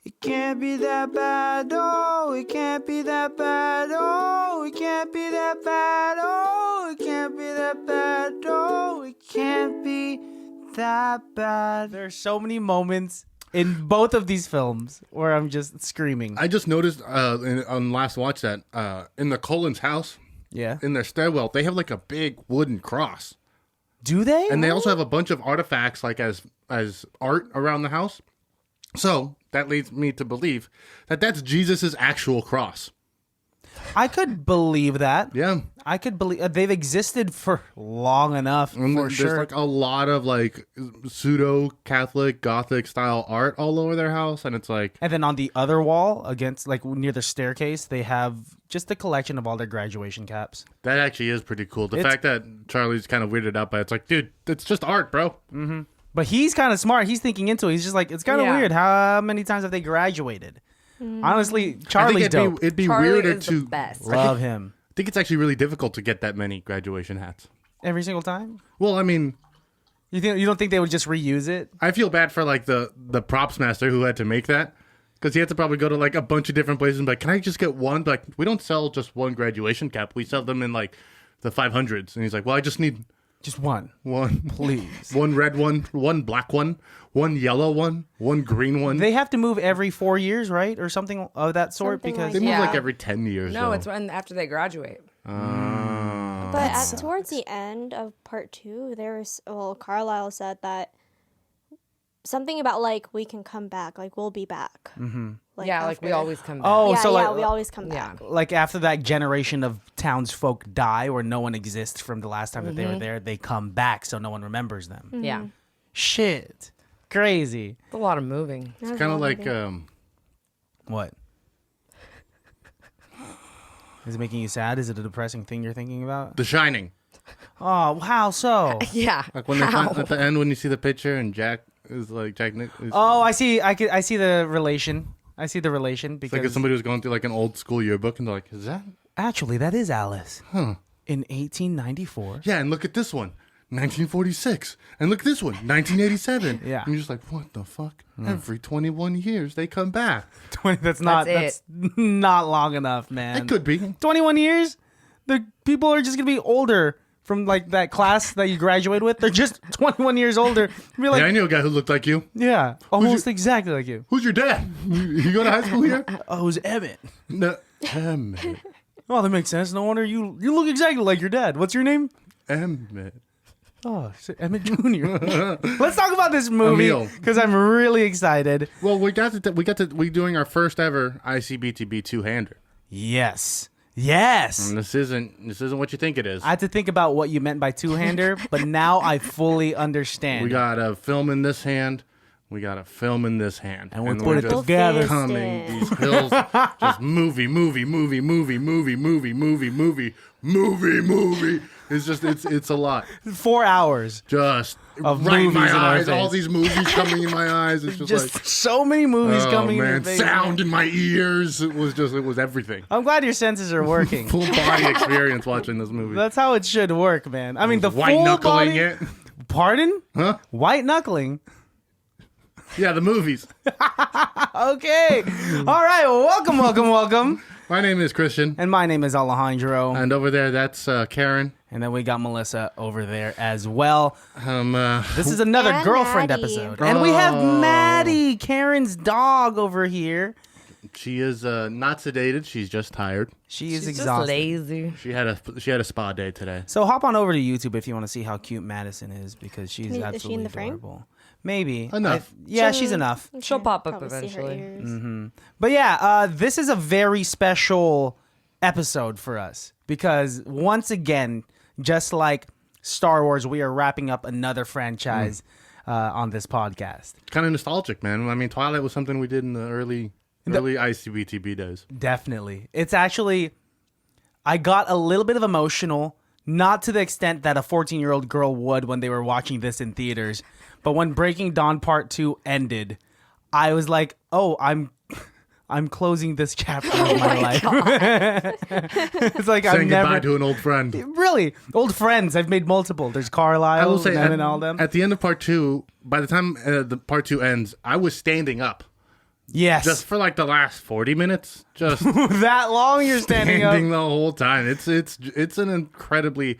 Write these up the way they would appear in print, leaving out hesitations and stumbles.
It can't be that bad, oh, it can't be that bad, oh, it can't be that bad, oh, it can't be that bad, oh, it can't be that bad. There are so many moments in both of these films where I'm just screaming. I just noticed on last watch that in the Colin's house, in their stairwell, they have like a big wooden cross. Do they? And they also have a bunch of artifacts like as art around the house. So that leads me to believe that that's Jesus's actual cross. I could believe that. Yeah. I could believe they've existed for long enough for sure. There's like a lot of like pseudo Catholic Gothic style art all over their house, and it's like. And then on the other wall, against like near the staircase, they have just a collection of all their graduation caps. That actually is pretty cool. The fact that Charlie's kind of weirded out by it's like, dude, it's just art, bro. Mm-hmm. But he's kind of smart. He's thinking into it. He's just like, it's kind of weird. How many times have they graduated? Honestly, Charlie's dope. It'd be Charlie weirder is to the best. Love him. I think it's actually really difficult to get that many graduation hats. Every single time? Well, I mean, you don't think they would just reuse it? I feel bad for like the props master who had to make that, because he had to probably go to like a bunch of different places and be like, can I just get one? Like, we don't sell just one graduation cap. We sell them in like the 500s. And he's like, well, I just need just one, please. One red one, one black one yellow one green one. They have to move every 4 years, right, or something of that sort, because they move like every 10 years. No, it's when after they graduate. But towards the end of part 2, Carlisle said that something about like we can come back, like we'll be back. Mm-hmm. Like we always come back. Oh, yeah, so we always come back. Like after that generation of townsfolk die, or no one exists from the last time that they were there, they come back, so no one remembers them. Mm-hmm. Yeah. Shit, crazy. It's a lot of moving. It's kind of like what? Is it making you sad? Is it a depressing thing you're thinking about? The Shining. Oh, how so? Yeah. Like when at the end when you see the picture and Jack is like Jack Nick. Oh, I see. I see the relation. I see the relation because it's like if somebody was going through like an old school yearbook and they're like, is that? Actually, that is Alice. Huh. In 1894. Yeah, and look at this one. 1946. And look at this one. 1987. Yeah. And you're just like, what the fuck? Every 21 years they come back. 20. That's not long enough, man. It could be. 21 years? The people are just gonna be older from like that class that you graduate with. They're just 21 years older. Be like, yeah, I knew a guy who looked like you. Yeah, almost exactly like you. Who's your dad? You go to high school here? Oh, it was Emmett. No, Emmett. Oh, that makes sense. No wonder you look exactly like your dad. What's your name? Emmett. Oh, Emmett Jr. Let's talk about this movie because I'm really excited. Well, we're doing our first ever ICBTB two-hander. Yes. And this isn't what you think it is. I had to think about what you meant by two-hander, but now I fully understand. We got a film in this hand. We got a film in this hand. And we put it together. Coming these pills. Just movie. It's a lot. 4 hours. Just of right in movies my eyes. in our All face. these movies coming in my eyes. It's just like so many movies coming in man, your face. sound in my ears. It was everything. I'm glad your senses are working. Full body experience watching this movie. That's how it should work, man. I mean, the white full knuckling body. it. Pardon? Huh? White knuckling. Yeah, the movies. Okay. All right. Welcome. My name is Christian. And my name is Alejandro. And over there, that's Karen. And then we got Melissa over there as well. This is And another girlfriend Maddie. episode. And we have Maddie, Karen's dog, over here. She is not sedated. She's just tired. She's just exhausted. lazy. She had a spa day today. So hop on over to YouTube if you want to see how cute Madison is, because she's absolutely Is she in the frame? adorable. Maybe Enough. She's enough. She'll pop up Probably see her eventually. ears. Mm-hmm. But yeah, this is a very special episode for us because once again, just like Star Wars, we are wrapping up another franchise on this podcast. It's kind of nostalgic, man. I mean, Twilight was something we did in the early ICBTB days. Definitely. It's actually, I got a little bit of emotional, not to the extent that a 14-year-old girl would when they were watching this in theaters. But when Breaking Dawn Part 2 ended, I was like, oh, I'm closing this chapter of my life. It's like saying goodbye to an old friend. Really? Old friends. I've made multiple. There's Carlisle, I will say, and all them. at the end of Part 2, by the time the Part 2 ends, I was standing up. Yes. Just for like the last 40 minutes. Just that long you're standing up. the whole time. It's an incredibly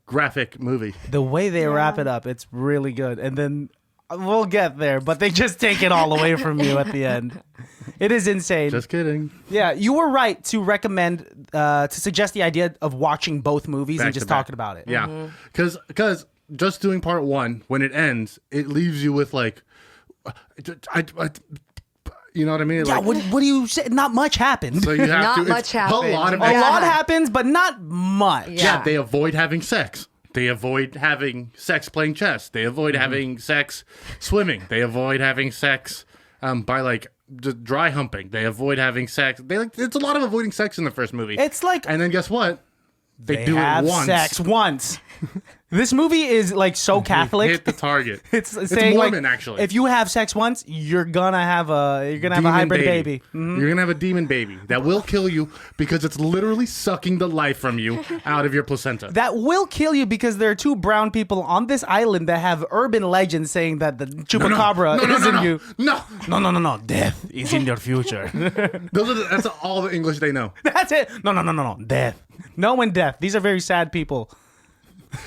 graphic movie. The way they wrap it up, it's really good. And then we'll get there, but they just take it all away from you at the end. It is insane. Just kidding. Yeah, you were right to recommend, to suggest the idea of watching both movies Back and to just back. talking about it. Yeah. Because just doing part one, when it ends, it leaves you with like, you know what I mean? Yeah, Like, what do you say? Not much happened. so you have Not to. much happened. A lot of A Yeah. lot happens, but not much. Yeah. They avoid having sex. They avoid having sex playing chess. They avoid having sex swimming. They avoid having sex by like just dry humping. They avoid having sex. It's a lot of avoiding sex in the first movie. It's like and then guess what? They do have it once. sex once. This movie is like so Catholic. Hit the target. It's saying Mormon, like, actually. if you have sex once, you're gonna have a hybrid baby. Mhm. You're gonna have a demon baby that will kill you because it's literally sucking the life from you out of your placenta. That will kill you because there are two brown people on this island that have urban legends saying that the chupacabra is in you. No. Death is in your future. That's all the English they know. That's it. No. Death. No and death. These are very sad people.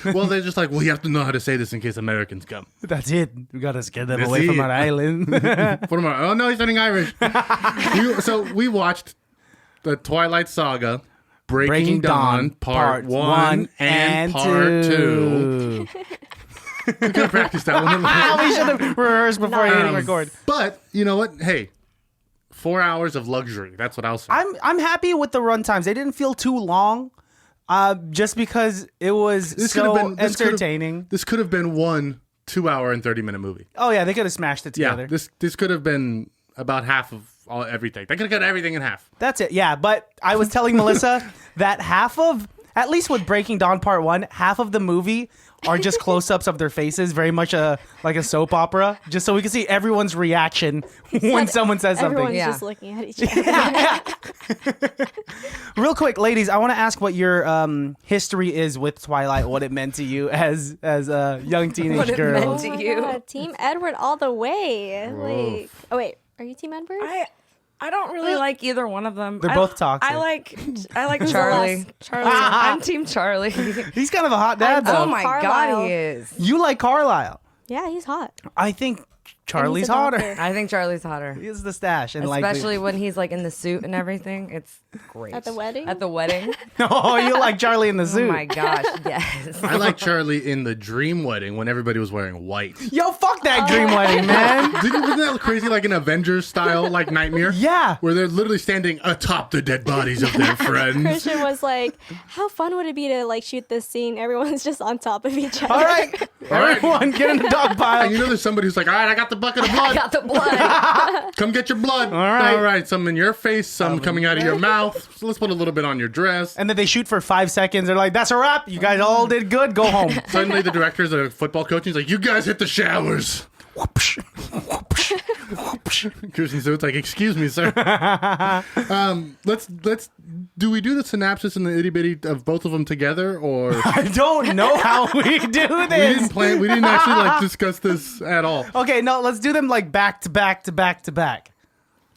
Well, they're just like, well, you have to know how to say this in case Americans come. That's it. We gotta scare them That's away from it. our island. Oh no, he's turning Irish. So we watched the Twilight Saga, Breaking Dawn, Part 1 and Part 2. We could have practiced that one. We should have rehearsed before hitting record. But you know what? Hey, 4 hours of luxury. That's what I'll say. I'm happy with the run times. They didn't feel too long. Just because it was entertaining. This could have been one 2 hour and 30-minute movie. Oh yeah, they could have smashed it together. Yeah, this could have been about half of everything. They could have cut everything in half. That's it. Yeah, but I was telling Melissa that at least with Breaking Dawn Part 1, half of the movie are just close-ups of their faces, very much like a soap opera, just so we can see everyone's reaction when someone says something. Everyone's Yeah. just looking at each other. Real quick, ladies, I want to ask what your history is with Twilight, what it meant to you as a young teenage What it girl. meant Oh to my you. God, Team Edward all the way. Like, oh wait, are you Team Edward? I don't really like either one of them. They're both toxic. I like Charlie. Charlie. I'm Team Charlie. He's kind of a hot dad, though. Oh my Carlisle. God, he is. You like Carlisle. Yeah, he's hot. I think Charlie's a hotter. doctor. I think Charlie's hotter. He is the stash. And Especially when he's like in the suit and everything. It's great. At the wedding? At the wedding. Oh, you like Charlie in the Oh suit. my gosh, yes. I like Charlie in the dream wedding when everybody was wearing white. Yo, fuck that dream wedding, man. Wasn't that crazy, like an Avengers style, like nightmare? Yeah. Where they're literally standing atop the dead bodies of their friends. Christian was like, "How fun would it be to like shoot this scene? Everyone's just on top of each other." All right. Everyone get in the dog And pile. you know there's somebody who's like, all right, I got the bucket of I blood. got the blood. Come get your blood. right. All right. Some in your face, some coming out of your mouth. So let's put a little bit on your dress. And then they shoot for 5 seconds. They're like, that's a wrap. You guys all did good. Go home. Suddenly the director's a football coach. And he's like, you guys hit the showers. Whoopsh, whoopsh, whoopsh. Kristen Stewart's like, excuse me, sir. Let's do we do the synopsis and the itty bitty of both of them together, or I don't know how we do this. we didn't actually like discuss this at all. Okay, no, let's do them like back to back to back to back.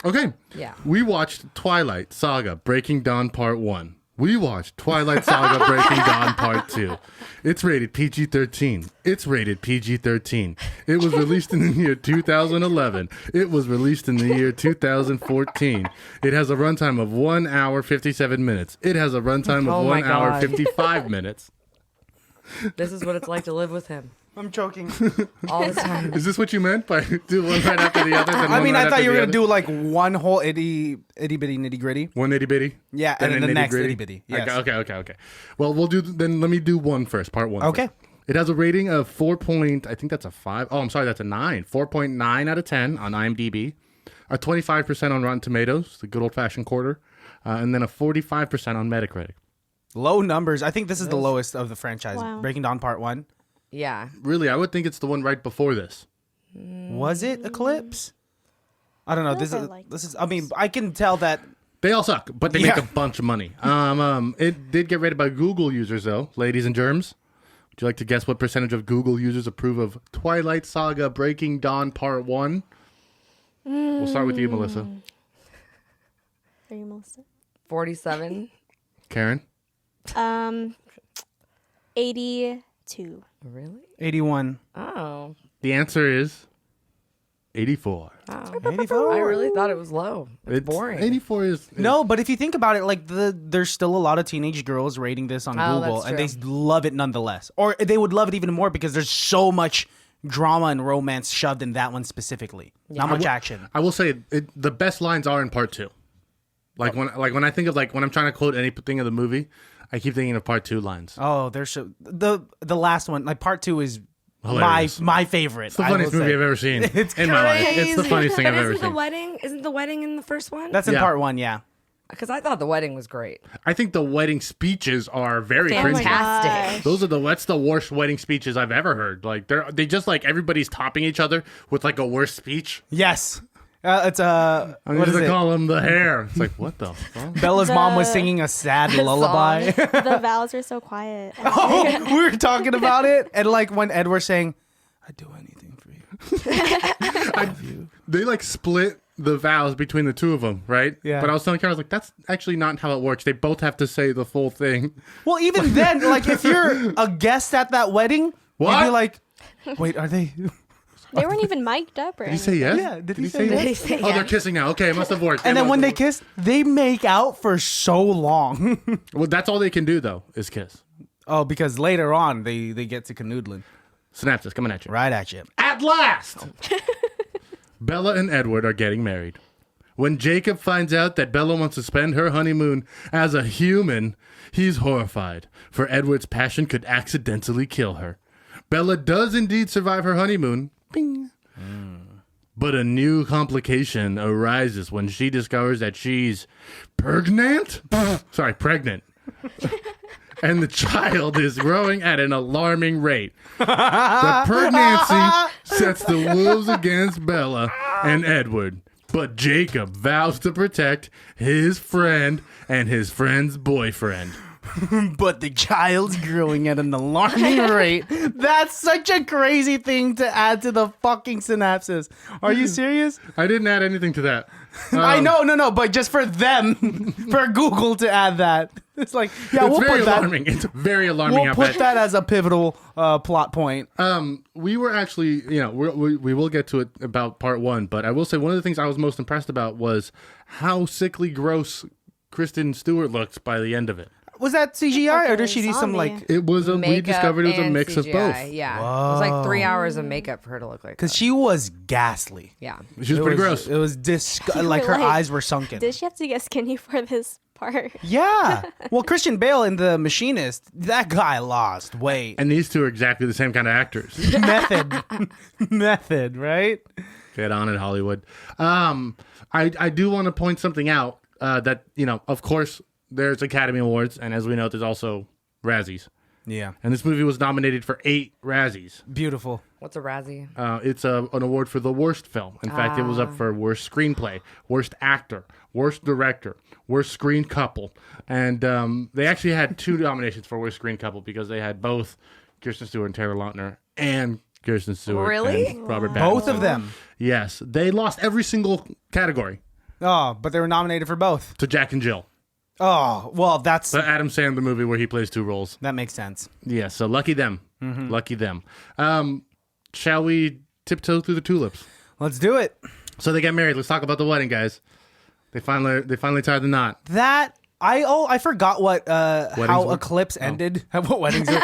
Okay. Yeah. We watched Twilight Saga Breaking Dawn Part 1. We watched Twilight Saga Breaking Dawn Part 2. It's rated PG-13. It's rated PG-13. It was released in the year 2011. It was released in the year 2014. It has a runtime of 1 hour 57 minutes. It has a runtime of Oh my 1 hour God. 55 minutes. This is what it's like to live with him I'm choking. all the time. Is this what you meant by do one right after the other? Then I one mean, right I thought after you were the going to other? do like one whole itty bitty nitty gritty. One itty bitty? Yeah, and then the next itty bitty. Yes. Okay. Well, we'll do then. Let me do one first. Part 1. Okay. First. It has a rating of 4. I think that's a 5. Oh, I'm sorry, that's a 9. 4.9 out of 10 on IMDb. A 25% on Rotten Tomatoes, the good old fashioned quarter, and then a 45% on Metacritic. Low numbers. I think this is the lowest of the franchise. Wow. Breaking Dawn Part 1. Yeah. Really, I would think it's the one right before this. Was it Eclipse? I don't know. This I is like this is. I mean, I can tell that. They all suck, but they make Yeah. a bunch of money. It did get rated by Google users, though, ladies and germs. Would you like to guess what percentage of Google users approve of Twilight Saga Breaking Dawn Part 1? We'll start with you, Melissa. Are you Melissa? 47. Karen? 82. Really? 81. Oh. The answer is 84. Wow. 84. I really thought it was low. It's boring. 84 is... No, but if you think about it, like there's still a lot of teenage girls rating this on Oh, Google, that's and they true. love it nonetheless, or they would love it even more because there's so much drama and romance shoved in that one specifically. Not much action. I will say the best lines are in part 2. Like when I think of when I'm trying to quote anything of the movie, I keep thinking of part 2 lines. Oh, there's the last one, like part 2 is Hilarious. my favorite. It's the funniest movie I've ever seen in my life. It's the funniest thing I've ever seen. Isn't the wedding in the first one? That's in Yeah. part 1, yeah. Because I thought the wedding was great. I think the wedding speeches are very Oh my cringy. Fantastic. That's the worst wedding speeches I've ever heard. Like they just like everybody's topping each other with like a worse speech. Yes. It's I'm what just is to it? call him the hair. It's like what the fuck? Bella's mom was singing a sad lullaby. The vows are so quiet. Oh, we were talking about it, and like when Ed was saying, "I'd do anything for you." They like split the vows between the two of them, right? Yeah. But I was telling Karen, I was like, that's actually not how it works. They both have to say the full thing. Well, even then, like if you're a guest at that wedding, you'd be What? like, "Wait, are they?" They weren't even mic'd up or Did he say yes? Yeah, did he say yes? Oh, they're kissing now. Okay, it must have worked. And It then must when have they kiss, they make out for so long. worked. Well, that's all they can do though is kiss. Oh, because later on they get to canoodling. Synopsis coming at you. Right at you. At last! Bella and Edward are getting married. When Jacob finds out that Bella wants to spend her honeymoon as a human, he's horrified, for Edward's passion could accidentally kill her. Bella does indeed survive her honeymoon. Bing. But a new complication arises when she discovers that she's pregnant. And the child is growing at an alarming rate. The pregnancy sets the wolves against Bella and Edward. But Jacob vows to protect his friend and his friend's boyfriend. But the child's growing at an alarming rate. That's such a crazy thing to add to the fucking synopsis. Are you serious? I didn't add anything to that. I know, no, but just for them, for Google to add that. It's like, yeah, It's we'll very put that. alarming. It's very alarming. We'll put that as a pivotal plot point. We were actually, we will get to it about part 1, but I will say one of the things I was most impressed about was how sickly gross Kristen Stewart looked by the end of it. Was that CGI or like did a she do some zombie. like? It was we Makeup discovered it was a and mix of CGI, both. Yeah. It was like 3 hours of makeup for her to look like Because that. she was ghastly. Yeah. She was pretty gross. It was like her like, eyes were sunken. Did she have to get skinny for this part? Yeah. Well, Christian Bale in The Machinist, that guy lost weight. And these two are exactly the same kind of actors. Method, right? Get on it, Hollywood. I do want to point something out that, of course, there's Academy Awards, and as we know, there's also Razzies. Yeah. And this movie was nominated for 8 Razzies. Beautiful. What's a Razzie? It's an award for the worst film. In fact, it was up for worst screenplay, worst actor, worst director, worst screen couple. And they actually had 2 nominations for worst screen couple because they had both Kristen Stewart and Taylor Lautner and Kristen Stewart Really? and Robert Pattinson. Both of them. Yes. They lost every single category Oh, but they were nominated for both. to Jack and Jill. Oh, well, The Adam Sandler movie where he plays 2 roles. that makes sense. Yeah, so lucky them. Lucky them. Shall we tiptoe through the tulips? Let's do it. So they get married. Let's talk about the wedding, guys. They finally tied the knot. That I forgot what how were? Eclipse ended. What weddings were.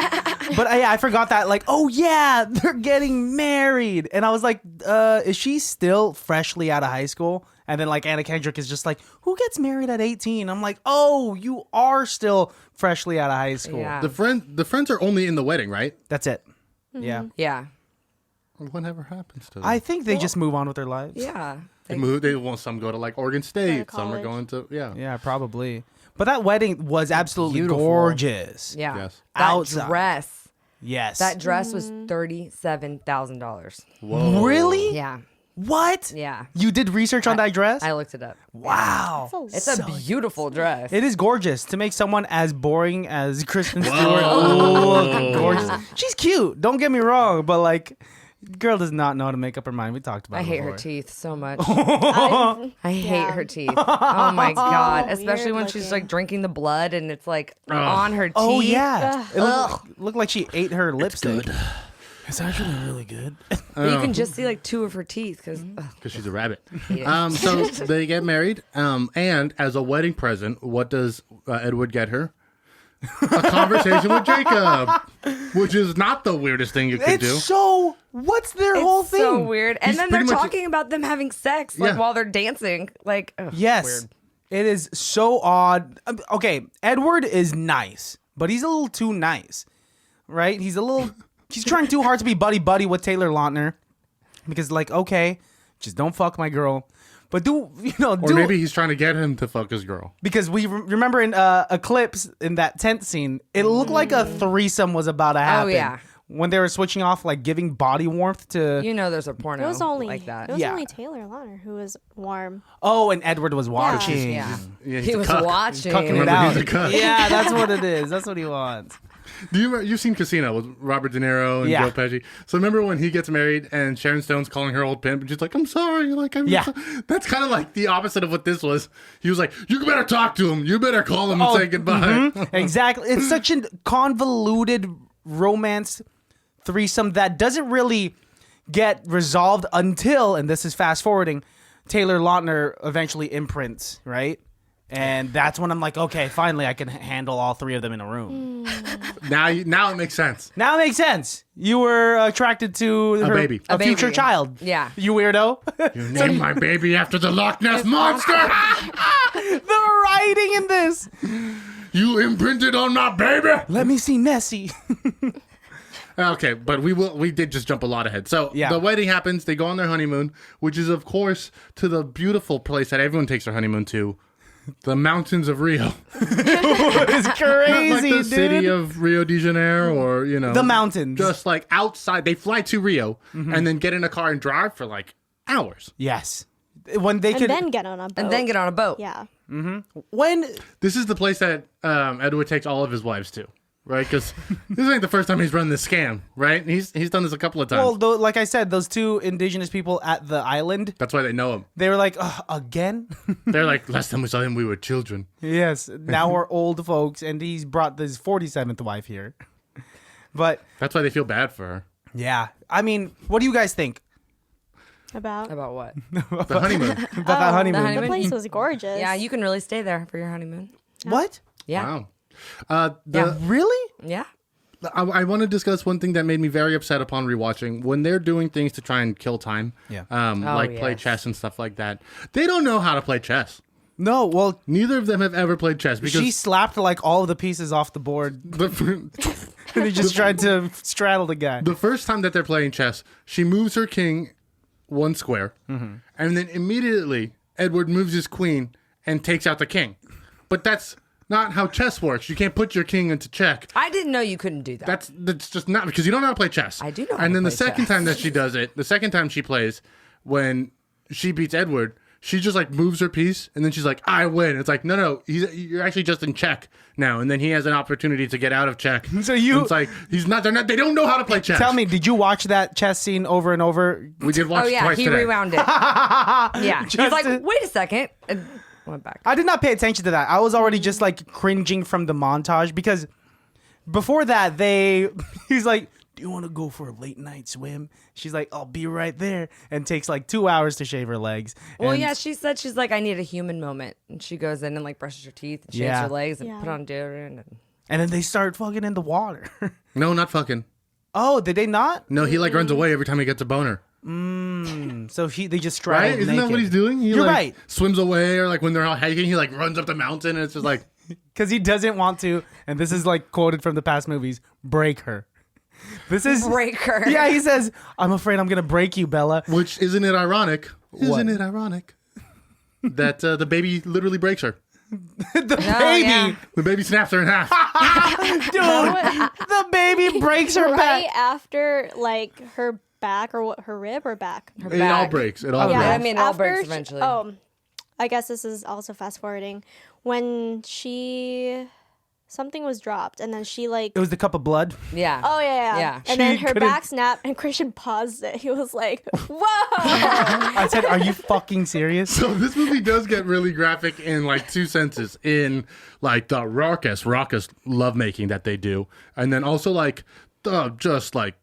But I forgot that, like, oh yeah, they're getting married. And I was like, is she still freshly out of high school? And then like Anna Kendrick is just like, who gets married at 18? I'm like, oh, you are still freshly out of high school. Yeah. The friends are only in the wedding, right? That's it. Yeah. Yeah. Whatever happens to them? I think they just move on with their lives. Yeah. They move. They want some go to like Oregon State. Some are college. going to Yeah, probably. But that wedding was absolutely Beautiful. gorgeous. Yeah. Yes. That Outside. dress. Yes. That dress was $37,000. Whoa. Really? Yeah. What? Yeah. You did research on that dress? I looked it up. Wow. It's a beautiful dress. It is gorgeous to make someone as boring as Kristen Stewart look gorgeous. She's cute. Don't get me wrong, but like, Girl does not know how to make up her mind. We talked about I it hate her before. teeth so much. I hate her teeth. Oh my god! Especially weird when she's looking. like drinking the blood and it's like on her teeth. Oh yeah, it looked like she ate her lipstick. It's actually really good. But you can just see like 2 of her teeth because Because she's a rabbit. So they get married. And as a wedding present, what does Edward get her? A conversation with Jacob, which is not the weirdest thing you could do. It's so. What's their whole it's thing? so weird. And He's then they're pretty much- talking about them having sex like Yeah. while they're dancing. Like Yes, weird. it is so odd. Okay, Edward is nice, but he's a little too nice, right? He's trying too hard to be buddy with Taylor Lautner, because like, okay, just don't fuck my girl, but Or maybe he's trying to get him to fuck his girl. because we remember in Eclipse in that tent scene, it looked like a threesome was about to happen. yeah. When they were switching off, like giving body warmth to. You know there's a porno It was only like that. It was Yeah. only Taylor Lautner who was warm. Oh, and Edward was watching. Yeah. Yeah, he's He a was cuck. watching. Cucking it Remember, out. he's a cuck. Yeah, that's what it is. That's what he wants. Do you remember, you've seen Casino with Robert De Niro and Yeah. Joe Pesci? So remember when he gets married and Sharon Stone's calling her old pimp and she's like, "I'm sorry." Yeah. That's kind of like the opposite of what this was. He was like, "You better talk to him. You better call him and Oh, say goodbye." Exactly. It's such a convoluted romance threesome that doesn't really get resolved until, and this is fast forwarding, Taylor Lautner eventually imprints, right? And that's when I'm like, okay, finally I can handle all 3 of them in a room. Now it makes sense. Now it makes sense. You were attracted to her, baby. a A future baby. child. Yeah. You weirdo. You named my baby after the Loch Ness monster. The writing in this. You imprinted on my baby. Let me see Nessie. Okay, but we did just jump a lot ahead. So Yeah. the wedding happens. They go on their honeymoon, which is of course to the beautiful place that everyone takes their honeymoon to, the mountains of Rio. It's crazy, Like the dude. city of Rio de Janeiro, or The mountains. just like outside. They fly to Rio and then get in a car and drive for like hours. Yes. When they And could. then get on a boat. And then get on a boat. Yeah. when. This is the place that Edward takes all of his wives to, right? Because this ain't the first time he's run this scam, right? He's done this a couple of times. Well, though, like I said, those 2 indigenous people at the island, That's why they know him. they were like, again? They're like, last time we saw him, we were children. Yes. Now we're old folks, and he's brought this 47th wife here. But That's why they feel bad for her. yeah, I mean, what do you guys think About About what? The honeymoon. about that honeymoon? honeymoon. the place was gorgeous. Yeah, you can really stay there for your honeymoon. What? Yeah. Wow. Really? Yeah. I want to discuss one thing that made me very upset upon rewatching. When they're doing things to try and kill time, Yeah. like play yes. chess and stuff like that, they don't know how to play chess. No. Well, Neither of them have ever played chess because she slapped like all of the pieces off the board, the, and he just tried to straddle the guy. the first time that they're playing chess, she moves her king 1 square, and then immediately Edward moves his queen and takes out the king. But that's not how chess works. You can't put your king into check. I didn't know you couldn't do that. That's just not, because you don't know how to play chess. I do know how And to then the play second chess. time that she does it, the second time she plays, when she beats Edward, she just like moves her piece, and then she's like, "I win." It's like, no, you're actually just in check now, and then he has an opportunity to get out of check. So you- And it's like he's not. They're not. They don't know how to play chess. Tell me, did you watch that chess scene over and over? We did watch Oh yeah, twice he today. rewound it. Yeah, he's Just like, to- wait a second, and went back. I did not pay attention to that. I was already just like cringing from the montage because before that, he's like, "Do you want to go for a late night swim?" She's like, "I'll be right there," and takes like 2 hours to shave her legs. Well, And- yeah, she's like, I need a human moment, and she goes in and like brushes her teeth and shaves Yeah. her legs and Yeah. put on deodorant. and then they start fucking in the water. No, not fucking. Oh, did they not? No, he like runs away every time he gets a boner. So they just straddled Right? Isn't naked. that what he's doing? He You're like right. swims away, or like when they're out hiking, he like runs up the mountain, and it's just like. Because he doesn't want to, and this is like quoted from the past movies, break her. This is Break her. Yeah, he says, "I'm afraid I'm gonna break you, Bella." Which isn't it ironic? What? Isn't it ironic that the baby literally breaks her? The Oh, baby, yeah. The baby snaps her in half. dude, the baby breaks her Right back. after like her back or what, her rib or back. Her It all back. breaks. It all Yeah, breaks. I mean, it all After breaks she- eventually. Oh, I guess this is also fast forwarding. When she something was dropped, and then she like. It was the cup of blood. Yeah. Oh yeah. Yeah. And then She her couldn't- back snapped, and Christian paused it. He was like, "Whoa!" I said, "Are you fucking serious?" So this movie does get really graphic in like two senses. In like the raucous lovemaking that they do, and then also like the just like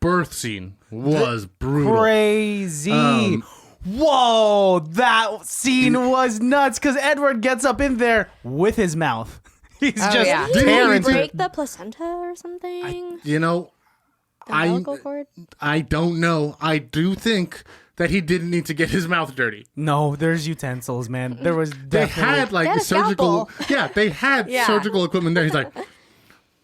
birth scene was brutal. Crazy. Whoa, that scene was nuts because Edward gets up in there with his mouth. He's just yeah. Did tearing he through. break the placenta or something? You know, The umbilical cord? I don't know. I do think that he didn't need to get his mouth dirty. No, there's utensils, man. There was They definitely. had like They had a surgical. scalpel. Yeah, they had Yeah. surgical equipment there. He's like,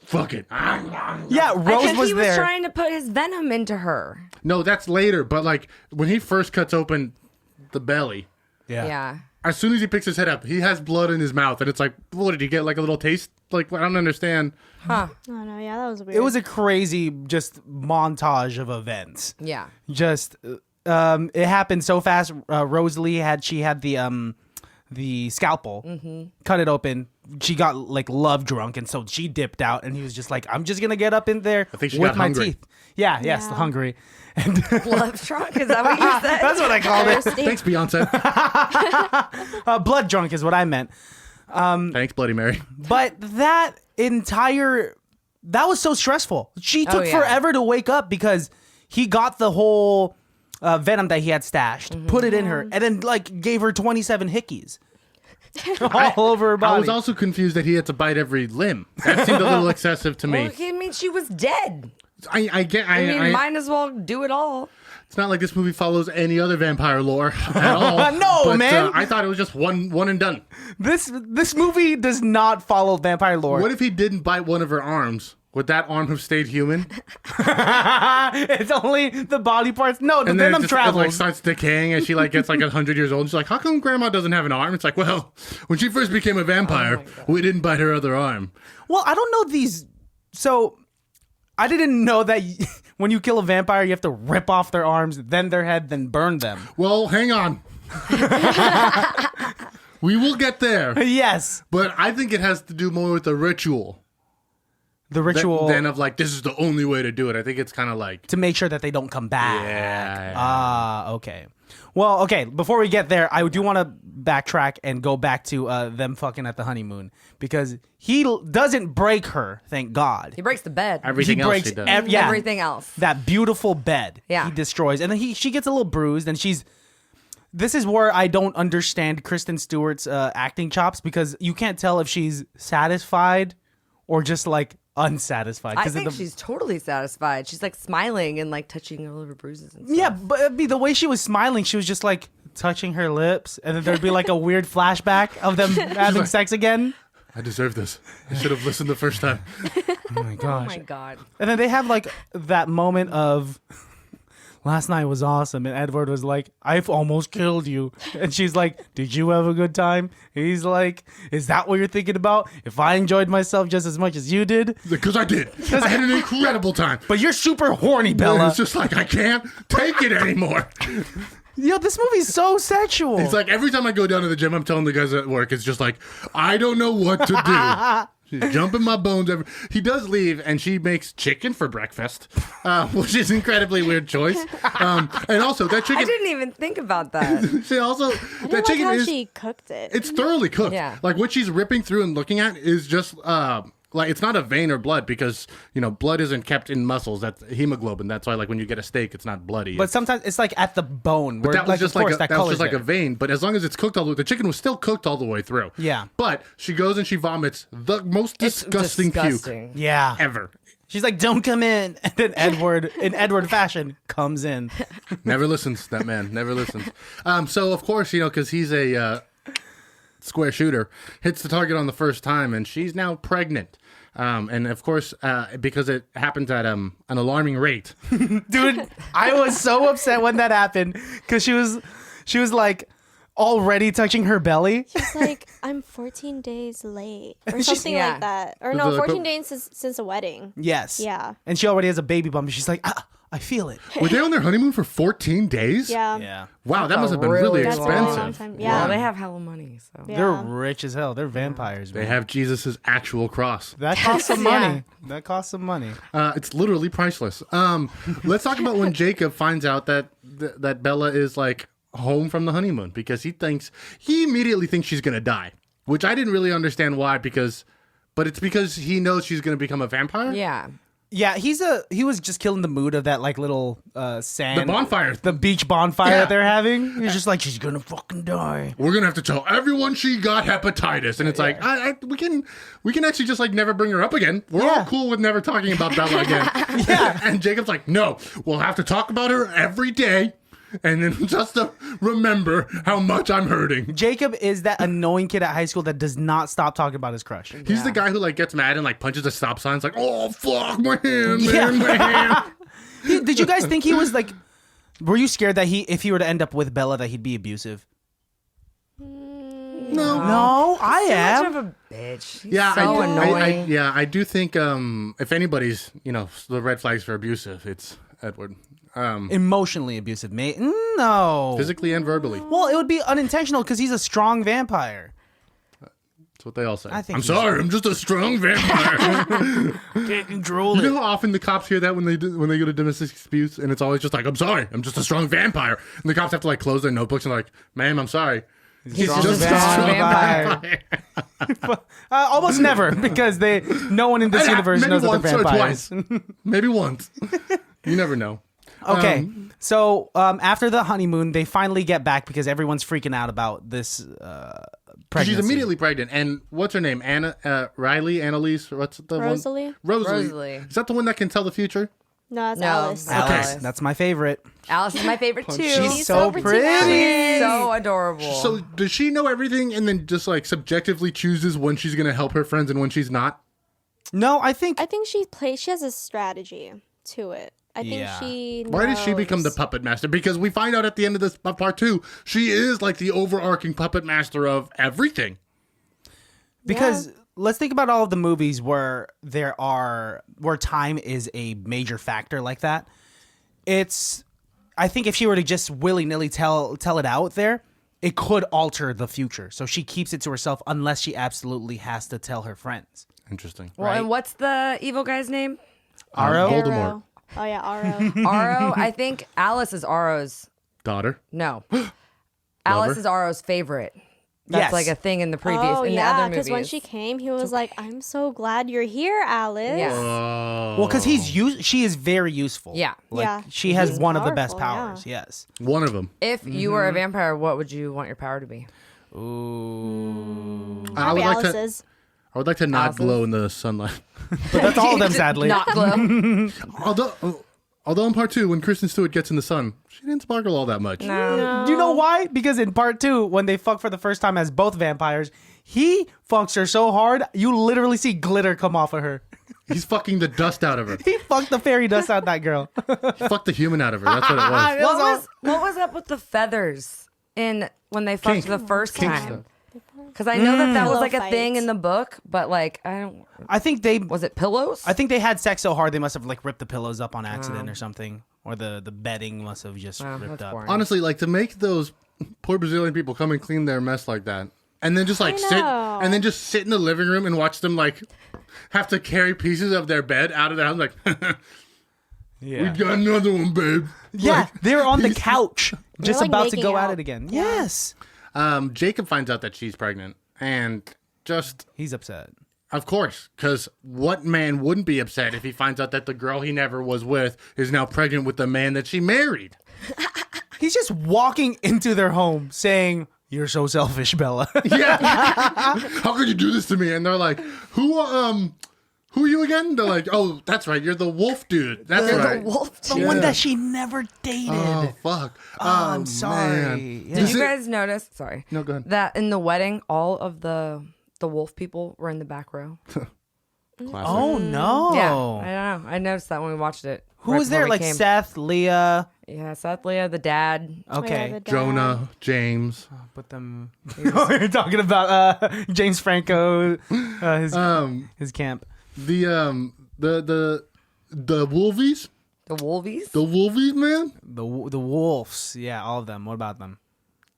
fuck it. Yeah, I Rose think was he was there. trying to put his venom into her. No, that's later. But like when he first cuts open the belly, Yeah. as soon as he picks his head up, he has blood in his mouth, and it's like, what did he get? Like a little taste? Like I don't understand. Huh. Oh no, yeah, that was weird. It was a crazy just montage of events. Yeah. Just it happened so fast. Rosalie had the scalpel, cut it open. She got like love drunk, and so she dipped out. And he was just like, "I'm just gonna get up in there I think she with got my hungry. teeth." Yeah, yes, Yeah. hungry. And Blood drunk? Is that what you said? that's what I called it. Thanks, Beyonce. Blood drunk is what I meant. Thanks, Bloody Mary. But that was so stressful. She took yeah. forever to wake up because he got the whole venom that he had stashed, put it in her, and then like gave her 27 hickeys all over her I body. was also confused that he had to bite every limb. That seemed a little excessive to me. Well, I mean, she was dead. I Might as well do it all. It's not like this movie follows any other vampire lore at all. No, but, man. I thought it was just one and done. This movie does not follow vampire lore. What if he didn't bite one of her arms? Would that arm have stayed human? It's only the body parts. No, the And then venom it travels. like starts decaying as she like gets like 100 years old. She's like, how come grandma doesn't have an arm? It's like, well, when she first became a vampire, we didn't bite her other arm. Well, I don't know these. So I didn't know that when you kill a vampire, you have to rip off their arms, then their head, then burn them. Well, hang on. We will get there. Yes, But I think it has to do more with the ritual the ritual than of like, this is the only way to do it. I think it's kind of like, to make sure that they don't come back. yeah. Ah, okay. Well, okay. Before we get there, I do want to backtrack and go back to them fucking at the honeymoon because he doesn't break her. Thank God. He breaks the bed. Everything he else breaks he does. Everything else. That beautiful bed. Yeah. He destroys, and then she gets a little bruised, and she's. This is where I don't understand Kristen Stewart's acting chops because you can't tell if she's satisfied or just like unsatisfied. I 'Cause of think the- she's totally satisfied. She's like smiling and like touching all of her bruises and stuff. Yeah, but it'd be the way she was smiling, she was just like touching her lips, and then there'd be like a weird flashback of them having sex again. I deserve this. I should have listened the first time. Oh my Oh gosh. my God. And then they have like that moment of last night was awesome, and Edward was like, I've almost killed you. And she's like, did you have a good time? He's like, is that what you're thinking about? If I enjoyed myself just as much as you did? Because I did. I had an incredible time. But you're super horny, Bella. It's just like, I can't take it anymore. Yo, this movie's so sexual. It's like every time I go down to the gym, I'm telling the guys at work, it's just like, I don't know what to do. She's jumping my bones. He does leave, and she makes chicken for breakfast, which is an incredibly weird choice. And also, that I chicken... didn't even think about that. She also... I That didn't like chicken how is... she cooked it. It's thoroughly cooked. Yeah. Like, what she's ripping through and looking at is just... like, it's not a vein or blood because, you know, blood isn't kept in muscles. That's hemoglobin. That's why, like, when you get a steak, it's not bloody. but sometimes it's like at the bone. Where, That was like, just of course, like that that was color's just like there. a vein, but as long as it's cooked all the way, the chicken was still cooked all the way through. Yeah. But she goes and she vomits the most It's disgusting disgusting. Yeah. ever. She's like, don't come in. And then Edward, in Edward fashion, comes in. Never listens. That man never listens. So of course, you know, because he's a square shooter, hits the target on the first time, and she's now pregnant. And of course, because it happens at an alarming rate. Dude, I was so upset when that happened because she was like already touching her belly. She's like, I'm 14 days late or She's- something yeah. like that. Or no, The- 14 days since the wedding. Yes. Yeah. And she already has a baby bump. And she's like, I feel it. Were they on their honeymoon for 14 days? Yeah. Yeah. Wow, that That's must a have been really really long That's a really expensive. long time. Well, Yeah. they have hella money, so. Yeah. They're rich as hell. They're vampires, man. They have Jesus' actual cross. That costs some Yeah. money. That costs some money. It's literally priceless. Let's talk about when Jacob finds out that that Bella is like home from the honeymoon, because he immediately thinks she's gonna die, which I didn't really understand why. But it's because he knows she's gonna become a vampire. Yeah. Yeah, he was just killing the mood of that like little sand, The bonfire. the beach bonfire Yeah. that they're having. He's just like, she's gonna fucking die. We're gonna have to tell everyone she got hepatitis, and it's like we can actually just like never bring her up again. We're all Yeah. cool with never talking about Bella again. Yeah. And Jacob's like, no, we'll have to talk about her every day, and then just to remember how much I'm hurting. Jacob is that annoying kid at high school that does not stop talking about his crush. He's the guy who like gets mad and like punches a stop sign. It's like, oh fuck my hand, Yeah. man, my hand. Did you guys think he was like? Were you scared that if he were to end up with Bella, that he'd be abusive? No. No, I Too am. much of a bitch. He's Yeah, so annoying. I do think if anybody's, the red flags for abusive, it's Edward. Emotionally abusive, mate. No. Physically and verbally. Well, it would be unintentional because he's a strong vampire. That's what they all say. I think I'm he's- sorry, I'm just a strong vampire. Can't control You know how often the cops hear that when they go to domestic disputes, and it's always just like, I'm sorry, I'm just a strong vampire. And the cops have to like close their notebooks and like, ma'am, I'm sorry. He's strong just a vampire. strong vampire. Almost never, because no one in this universe Maybe knows that once they're or vampires. twice. Maybe once. You never know. Okay, so after the honeymoon, they finally get back because everyone's freaking out about this pregnancy. She's immediately pregnant. And what's her name? Riley, Annalise? What's the Rosalie? one? Rosalie. Is that the one that can tell the future? No, it's No. Alice. Alice. Okay, that's my favorite. Alice is my favorite too. She's so pretty. pretty. so adorable. So does she know everything and then just like subjectively chooses when she's going to help her friends and when she's not? No, I think I think she has a strategy to it. I think Yeah. she knows. Why did she become the puppet master? Because we find out at the end of this of part 2, she is like the overarching puppet master of everything. because let's think about all of the movies where where time is a major factor like that. I think if she were to just willy-nilly tell it out there, it could alter the future. So she keeps it to herself unless she absolutely has to tell her friends. Interesting. well, right. and what's the evil guy's name? Aro? Voldemort. Arrow. Oh yeah, Aro. Aro. I think Alice is Aro's. Daughter. No. Alice is Aro's favorite. That's Yes. like a thing in the previous Oh in the yeah, other movies. because when she came, he was like, "I'm so glad you're here, Alice." Yeah. Oh. Well, because she is very useful. Yeah. Like, Yeah. she has He's one of the best powerful, yeah. powers. Yes. One of them. If you were a vampire, what would you want your power to be? Ooh. I would like to. Alice's. I would like to not Alice's? glow in the sunlight. But that's all of them, sadly. Not glow. Although in part 2, when Kristen Stewart gets in the sun, she didn't sparkle all that much. No. Do you know why? Because in part 2, when they fuck for the first time as both vampires, he fucks her so hard, you literally see glitter come off of her. He's fucking the dust out of her. He fucked the fairy dust out of that girl. He fucked the human out of her. That's what it was. What was up with the feathers in when they fucked Kink. the first Kink time? stuff. Because I know that was Pillow like a thing fights. in the book, but like I don't. I think they Was it pillows? they had sex so hard they must have like ripped the pillows up on accident or something. Or the bedding must have just ripped that's up. boring. Honestly, like to make those poor Brazilian people come and clean their mess like that, and then just like know. sit in the living room and watch them like have to carry pieces of their bed out of their house. Like, Yeah. we got another one, babe. Yeah, they were on the couch just like, about to making go at out. it again. Yes. Jacob finds out that she's pregnant, and just He's upset. of course, because what man wouldn't be upset if he finds out that the girl he never was with is now pregnant with the man that she married? He's just walking into their home saying, "You're so selfish, Bella." Yeah. How could you do this to me? And they're like, who are you again? They're like, oh, that's right. You're the wolf dude. That's right. wolf. The one that she never dated. Oh, fuck. Oh, I'm sorry. man. Yeah. Did Is you it- guys notice? Sorry. No, go ahead. That in the wedding, all of the wolf people were in the back row. Classic. Oh no. Yeah, I don't know. I noticed that when we watched it. Who right was there? before we Like came. Seth, Leah. Yeah, Seth, Leah, the dad. Okay. the dad. Jonah, James. Put them. Oh, you're talking about James Franco, his camp. The Wolvies. The Wolvies? The Wolvies, man. The wolves. Yeah, all of them. What about them?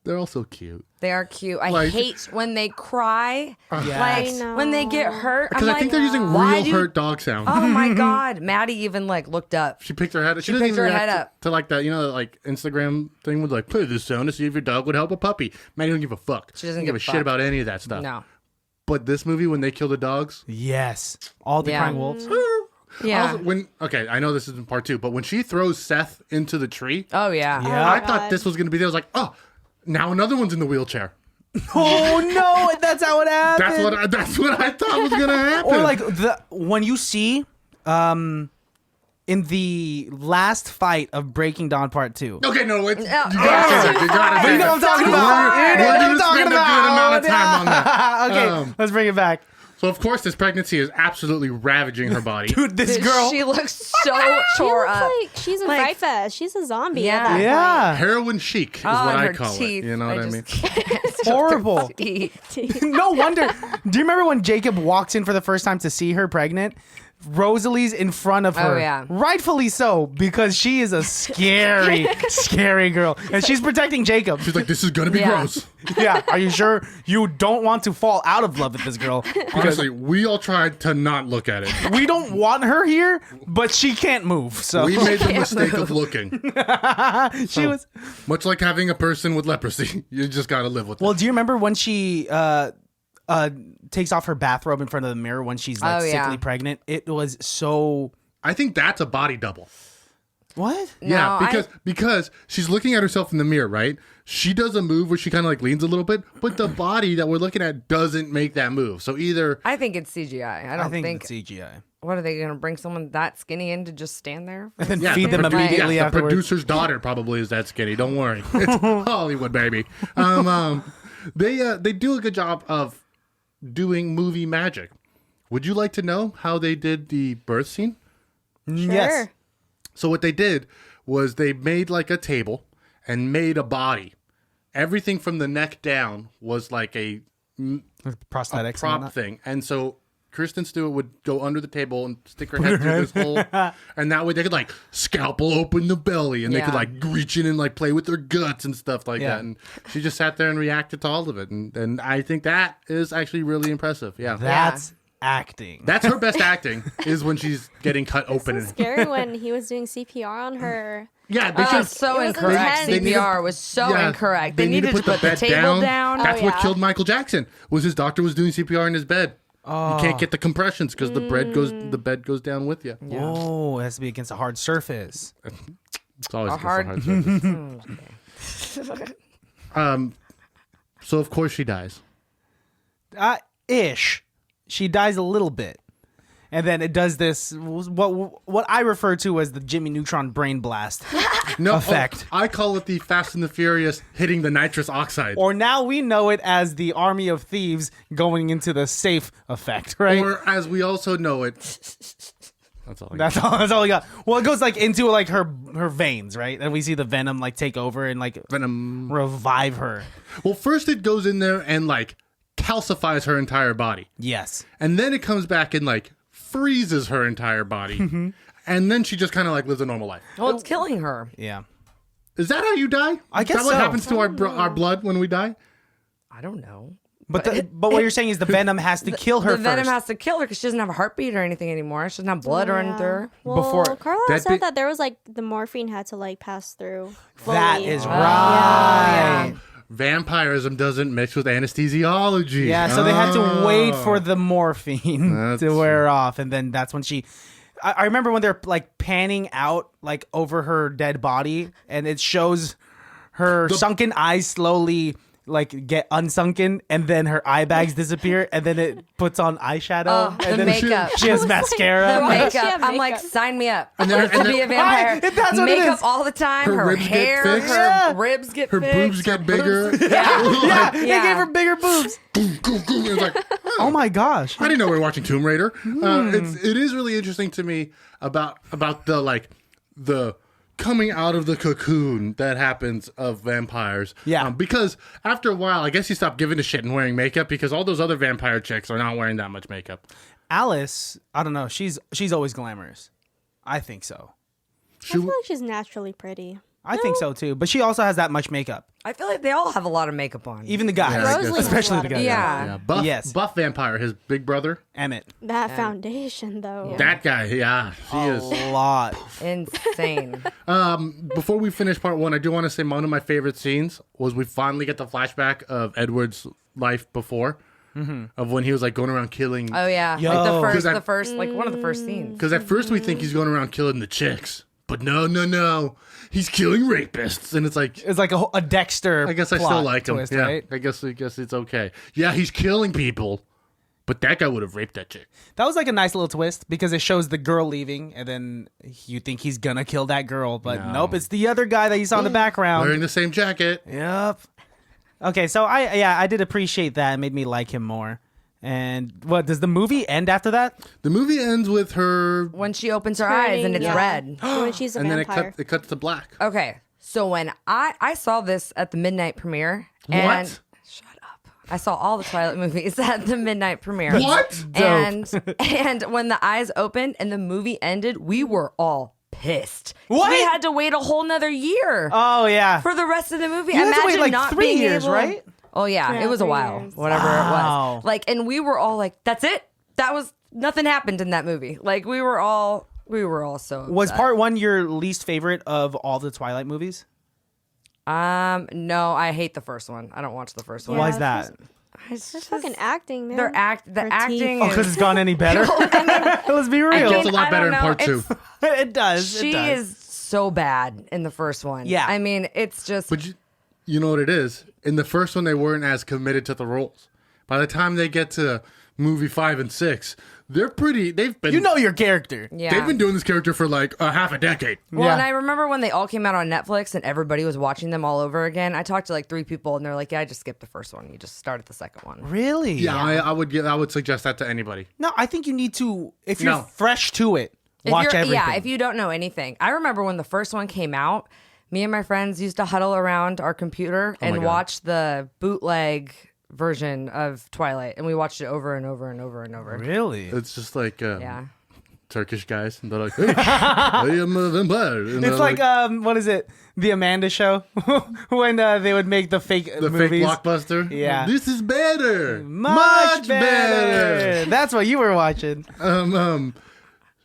They're all so cute. They are cute. I Like- hate when they cry. Yes. Like when they get hurt. Because I'm I think like, they're using why real do- hurt dog sound. Oh my God. Maddie even like looked up. She picked her head up. She picked doesn't even her react head up. to like that, like Instagram thing with like, play this sound to see if your dog would help a puppy. Maddie don't give a fuck. She doesn't give give a a shit fuck. about any of that stuff. No. But this movie, when they kill the dogs, Yes. All the Yeah. crying wolves. Yeah. Also, I know this is in part 2, but when she throws Seth into the tree, Oh yeah. Yeah. I my thought God. this was going to be there. I was like, oh, now another one's in the wheelchair. Oh no, that's how it happened. That's what I thought was going to happen. Or like when you see in the last fight of Breaking Dawn Part 2. Okay, no, wait. You Oh, gotta say that. You gotta say You know that. what I'm talking about. We're You know what gonna I'm talking spend a good amount of time on that. Okay, let's bring it back. So, of course, this pregnancy is absolutely ravaging her body. Dude, this girl. She looks so She tore looks up. like she's in Like- Fright Fest. She's a zombie. Yeah. At that Yeah. Heroin chic is Oh, what and I her call teeth. it. You know what I mean? Horrible. Teeth. No wonder. Do you remember when Jacob walks in for the first time to see her pregnant? Rosalie's in front of her. Oh, yeah. Rightfully so, because she is a scary, scary girl. And she's protecting Jacob. She's like, this is going to be Yeah. gross. Yeah. Are you sure you don't want to fall out of love with this girl? Honestly, we all tried to not look at it. We don't want her here, but she can't move. So We made the mistake of looking. she was. Much like having a person with leprosy. You just got to live with it. Well, do you remember when she takes off her bathrobe in front of the mirror when she's like Oh, yeah. sickly pregnant? It was so. I think that's a body double. What? Yeah, No, because she's looking at herself in the mirror, right? She does a move where she kind of like leans a little bit, but the body that we're looking at doesn't make that move. So either I think it's CGI. I don't I think think. it's CGI. What are they going to bring someone that skinny in to just stand there? And then yeah, feed them the immediately the afterwards. producer's daughter probably is that skinny. Don't worry, it's Hollywood, baby. They do a good job of doing movie magic. Would you like to know how they did the birth scene? Yes. Sure. So what they did was they made like a table and made a body. Everything from the neck down was like a Prosthetics. and prop whatnot. thing. And so Kristen Stewart would go under the table and stick her head through this hole. And that way they could like scalpel open the belly and they could Yeah. like reach in and like play with their guts and stuff like Yeah. that. And she just sat there and reacted to all of it. And I think that is actually really impressive. Yeah. That's acting. That's her best acting is when she's getting cut open. It's scary when he was doing CPR on her. Yeah, they Oh, should. so It was incorrect. intense. They CPR was so Yeah, incorrect. They needed to put the bed table down. That's Oh, what yeah. killed Michael Jackson. Was his doctor was doing CPR in his bed. You can't get the compressions because the bed goes down with you. Oh, it has to be against a hard surface. It's always A against hard- the hard surface. So of course she dies. Ish. She dies a little bit. And then it does this, what I refer to as the Jimmy Neutron brain blast No effect. I call it the Fast and the Furious hitting the nitrous oxide. Or now we know it as the Army of Thieves going into the safe effect, right? Or as we also know it. That's all. I got. That's all we got. Well, it goes like into like her veins, right? And we see the venom like take over and like Venom. revive her. Well, first it goes in there and like calcifies her entire body. Yes. And then it comes back and like freezes her entire body. And then she just kind of like lives a normal life. Well, it's killing her. Yeah. Is that how you die? I guess Is that what so. happens to our blood when we die? I don't know. But what you're saying is the venom has to kill her The venom first. has to kill her because she doesn't have a heartbeat or anything anymore. She doesn't have blood running through her. Well, Before- Carlisle That said bit- that there was like the morphine had to like pass through. That fully. is right. Vampirism doesn't mix with anesthesiology. Yeah, so they had to wait for the morphine That's- to wear off, and then that's when she. I remember when they're like panning out like over her dead body, and it shows her sunken eyes slowly like get unsunken, and then her eye bags disappear, and then it puts on eyeshadow, Oh, and the then makeup. She has mascara. The Why does she makeup. have I'm like, makeup? sign me up. And then- to be a vampire. Right, that's what it makeup is. all the time. Her Her, ribs get hair, fixed. her Yeah. ribs get Her fixed. boobs get bigger. Yeah. They Yeah. gave her bigger boobs. It's like, Oh my gosh. I didn't know we were watching Tomb Raider. It is really interesting to me about the like the coming out of the cocoon that happens of vampires. Yeah. Because after a while, I guess you stop giving a shit and wearing makeup because all those other vampire chicks are not wearing that much makeup. Alice, I don't know. She's always glamorous. I think so. I feel like she's naturally pretty. I think so too, but she also has that much makeup. I feel like they all have a lot of makeup on. Even the guys, Yeah, I guess. Rosalie has a especially lot the of guys. Yeah. Yeah, Buff, Yes. Buff Vampire, his big brother. Emmett, That foundation, though. That guy, yeah, he a is. lot. Insane. Before we finish part 1, I do want to say one of my favorite scenes was we finally get the flashback of Edward's life before, of when he was like going around killing. Oh yeah, Yo. like Because the first, like one of the first scenes. Because at first we think he's going around killing the chicks, but no, he's killing rapists, and it's like. It's like a Dexter. I guess I plot still like him. twist, Yeah, right? I guess it's okay. Yeah, he's killing people, but that guy would have raped that chick. That was like a nice little twist because it shows the girl leaving, and then you think he's gonna kill that girl, but No. nope, it's the other guy that you saw in the background. Wearing the same jacket. Yep. Okay, so I did appreciate that. It made me like him more. And what does the movie end after that? The movie ends with her, When she opens her eyes and it's Yeah. red. When she's a and then vampire. it cuts to black. Okay, so when I saw this at the midnight premiere, and What? shut up, I saw all the Twilight movies at the midnight premiere. What? And when the eyes opened and the movie ended, we were all pissed. What? We had to wait a whole nother year Oh yeah. for the rest of the movie. You had to Imagine wait, like, not 3 being years, able- right? Oh yeah, Yeah, it was a 3 while, years. whatever Wow. it was. Like, and we were all like, "That's it. That was nothing happened in that movie." Like, we were all so. Was upset. part 1 your least favorite of all the Twilight movies? No, I hate the first one. I don't watch the first one. Why is that? It's It's just- fucking acting, man. the Her acting teeth. Oh, is. because it's gone any better. Let's be I real. mean, It's a lot I better don't in know. part 2. It does. She it does. is so bad in the first one. Yeah. I mean, it's just. But you know what it is? In the first one, they weren't as committed to the roles. By the time they get to movie 5 and 6, they've been You know your character. yeah. they've been doing this character for like a half a decade. Well, Yeah. and I remember when they all came out on Netflix and everybody was watching them all over again. I talked to like 3 people and they're like, "Yeah, I just skipped the first one. You just start at the second one." Really? Yeah, I would suggest that to anybody. No, I think you need to, if you're No. fresh to it, If watch you're- everything. Yeah, if you don't know anything. I remember when the first one came out, me and my friends used to huddle around our computer and God. watch the bootleg version of Twilight, and we watched it over and over and over and over. Really? It's just like Yeah. Turkish guys, and they're like, "Hey, I am a vampire." And they're It's like what is it? The Amanda Show when they would make the fake the movies. fake blockbuster. Yeah. This is better, Much better. That's what you were watching.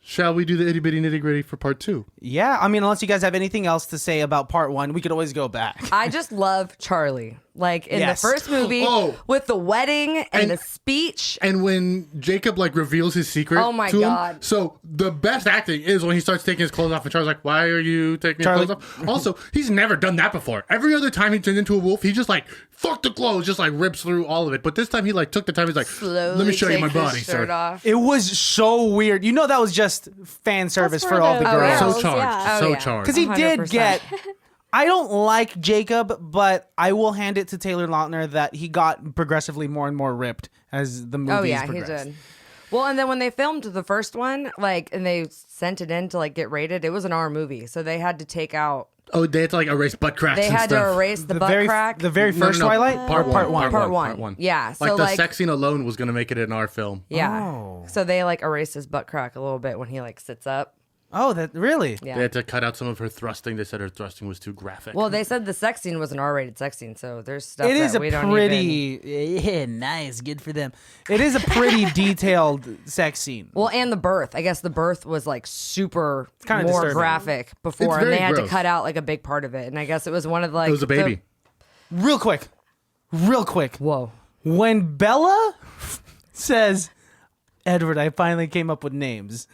Shall we do the itty bitty nitty gritty for part 2? Yeah, I mean, unless you guys have anything else to say about part 1, we could always go back. I just love Charlie. Like in Yes. the first movie Oh. with the wedding and And- the speech. And when Jacob like reveals his secret, Oh my to him, God. so the best acting is when he starts taking his clothes off, and Charlie's like, "Why are you taking your Charlie- clothes off?" Also, he's never done that before. Every other time he turns into a wolf, he just like fuck the clothes, just like rips through all of it. But this time he like took the time. He's like, Slowly "Let me show you my takes his body, shirt sir." off. It was so weird. You know that was just fan service That's for all the the girls. So girls, charged, yeah. so Oh, yeah. charged. Because he did 100%. get. I don't like Jacob, but I will hand it to Taylor Lautner that he got progressively more and more ripped as the movies Oh yeah, progressed. he did. Well, and then when they filmed the first one, like, and they sent it in to like get rated, it was an R movie, so they had to take out. Oh, they had to like erase butt cracks. They and had stuff. to erase the butt crack. The very first No, Twilight? part Or one, part one? Part one. Yeah, so, like the like- sex scene alone was gonna make it an R film. Yeah. Oh. So they like erased his butt crack a little bit when he like sits up. Oh, that really? Yeah. They had to cut out some of her thrusting. They said her thrusting was too graphic. Well, they said the sex scene was an R-rated sex scene, so there's stuff It is that a we don't pretty even. yeah, nice, good for them. It is a pretty detailed sex scene. Well, and the birth. I guess the birth was like super kinda more disturbing. graphic before, It's and they very had to gross. cut out like a big part of it. And I guess it was one of like it was a baby. Real quick, Whoa. when Bella says, "Edward, I finally came up with names,"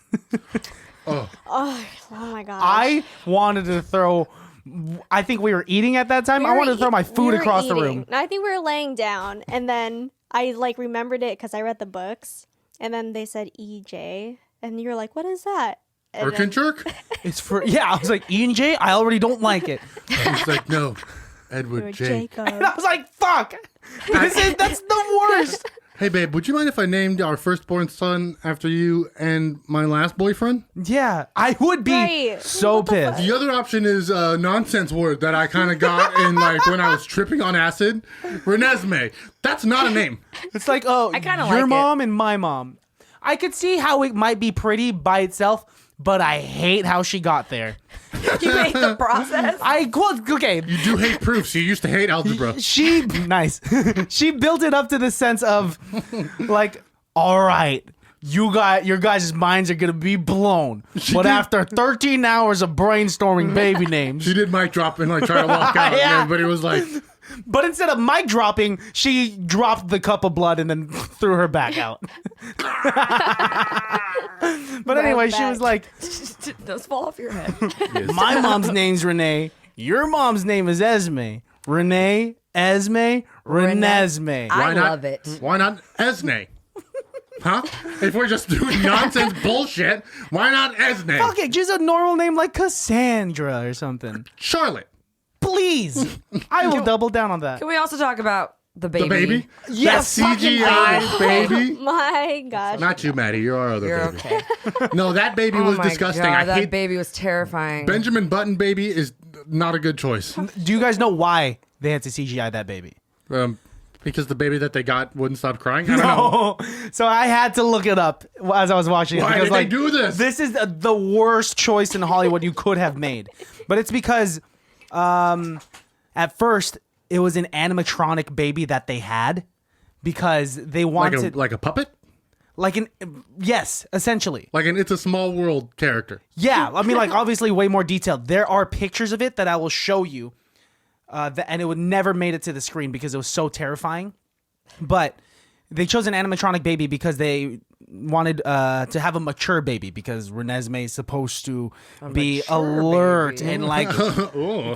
Oh my gosh. I wanted to throw. I think we were eating at that time. I wanted to throw my food across the room. I think we were laying down, and then I like remembered it because I read the books, and then they said EJ, and you're like, "What is that?" And Herkin then- jerk? It's for I was like E and J. I already don't like it. He's like, no, Edward Or Jake. And I Jacob. was like, "Fuck, that's the worst." Hey, babe, would you mind if I named our firstborn son after you and my last boyfriend? Yeah, I would be Right. so What the pissed. The other option is a nonsense word that I kind of got in like when I was tripping on acid. Renesmee. That's not a name. It's like, oh, I kinda your like it. mom and my mom. I could see how it might be pretty by itself, but I hate how she got there. You hate the process. Okay. You do hate proofs. You used to hate algebra. She nice. She built it up to the sense of like, all right, your guys' minds are gonna be blown. But after 13 hours of brainstorming baby names, She did mic drop and like try to walk out, Yeah. and everybody was like, but instead of mic dropping, she dropped the cup of blood and then threw her back out. But anyway, she was like, Those fall off your head. my mom's name's Renee. Your mom's name is Esme. Renee, Esme, Renesme. I not- love it. "Why not Esne? Huh? If we're just doing nonsense bullshit, why not Esne? Fuck it, just a normal name like Cassandra or something. Charlotte, Please. I will double down on that. Can we also talk about the baby? the baby. Yes, that CGI baby. My gosh. Not you, Maddie. You're our other You're baby. okay. No, that baby Oh was my disgusting. God, I that hate baby was terrifying. Benjamin Button baby is not a good choice. Do you guys know why they had to CGI that baby? Because the baby that they got wouldn't stop crying. I don't know. So I had to look it up as I was watching it. Why because, did they do this? This is the worst choice in Hollywood you could have made. But it's because at first it was an animatronic baby that they had because they wanted Like a puppet? yes, essentially. Like an It's a Small World character. Yeah, I mean, like, obviously way more detailed. There are pictures of it that I will show you, and it would never made it to the screen because it was so terrifying. But they chose an animatronic baby because they wanted to have a mature baby because Renesmee is supposed to be mature alert baby. and like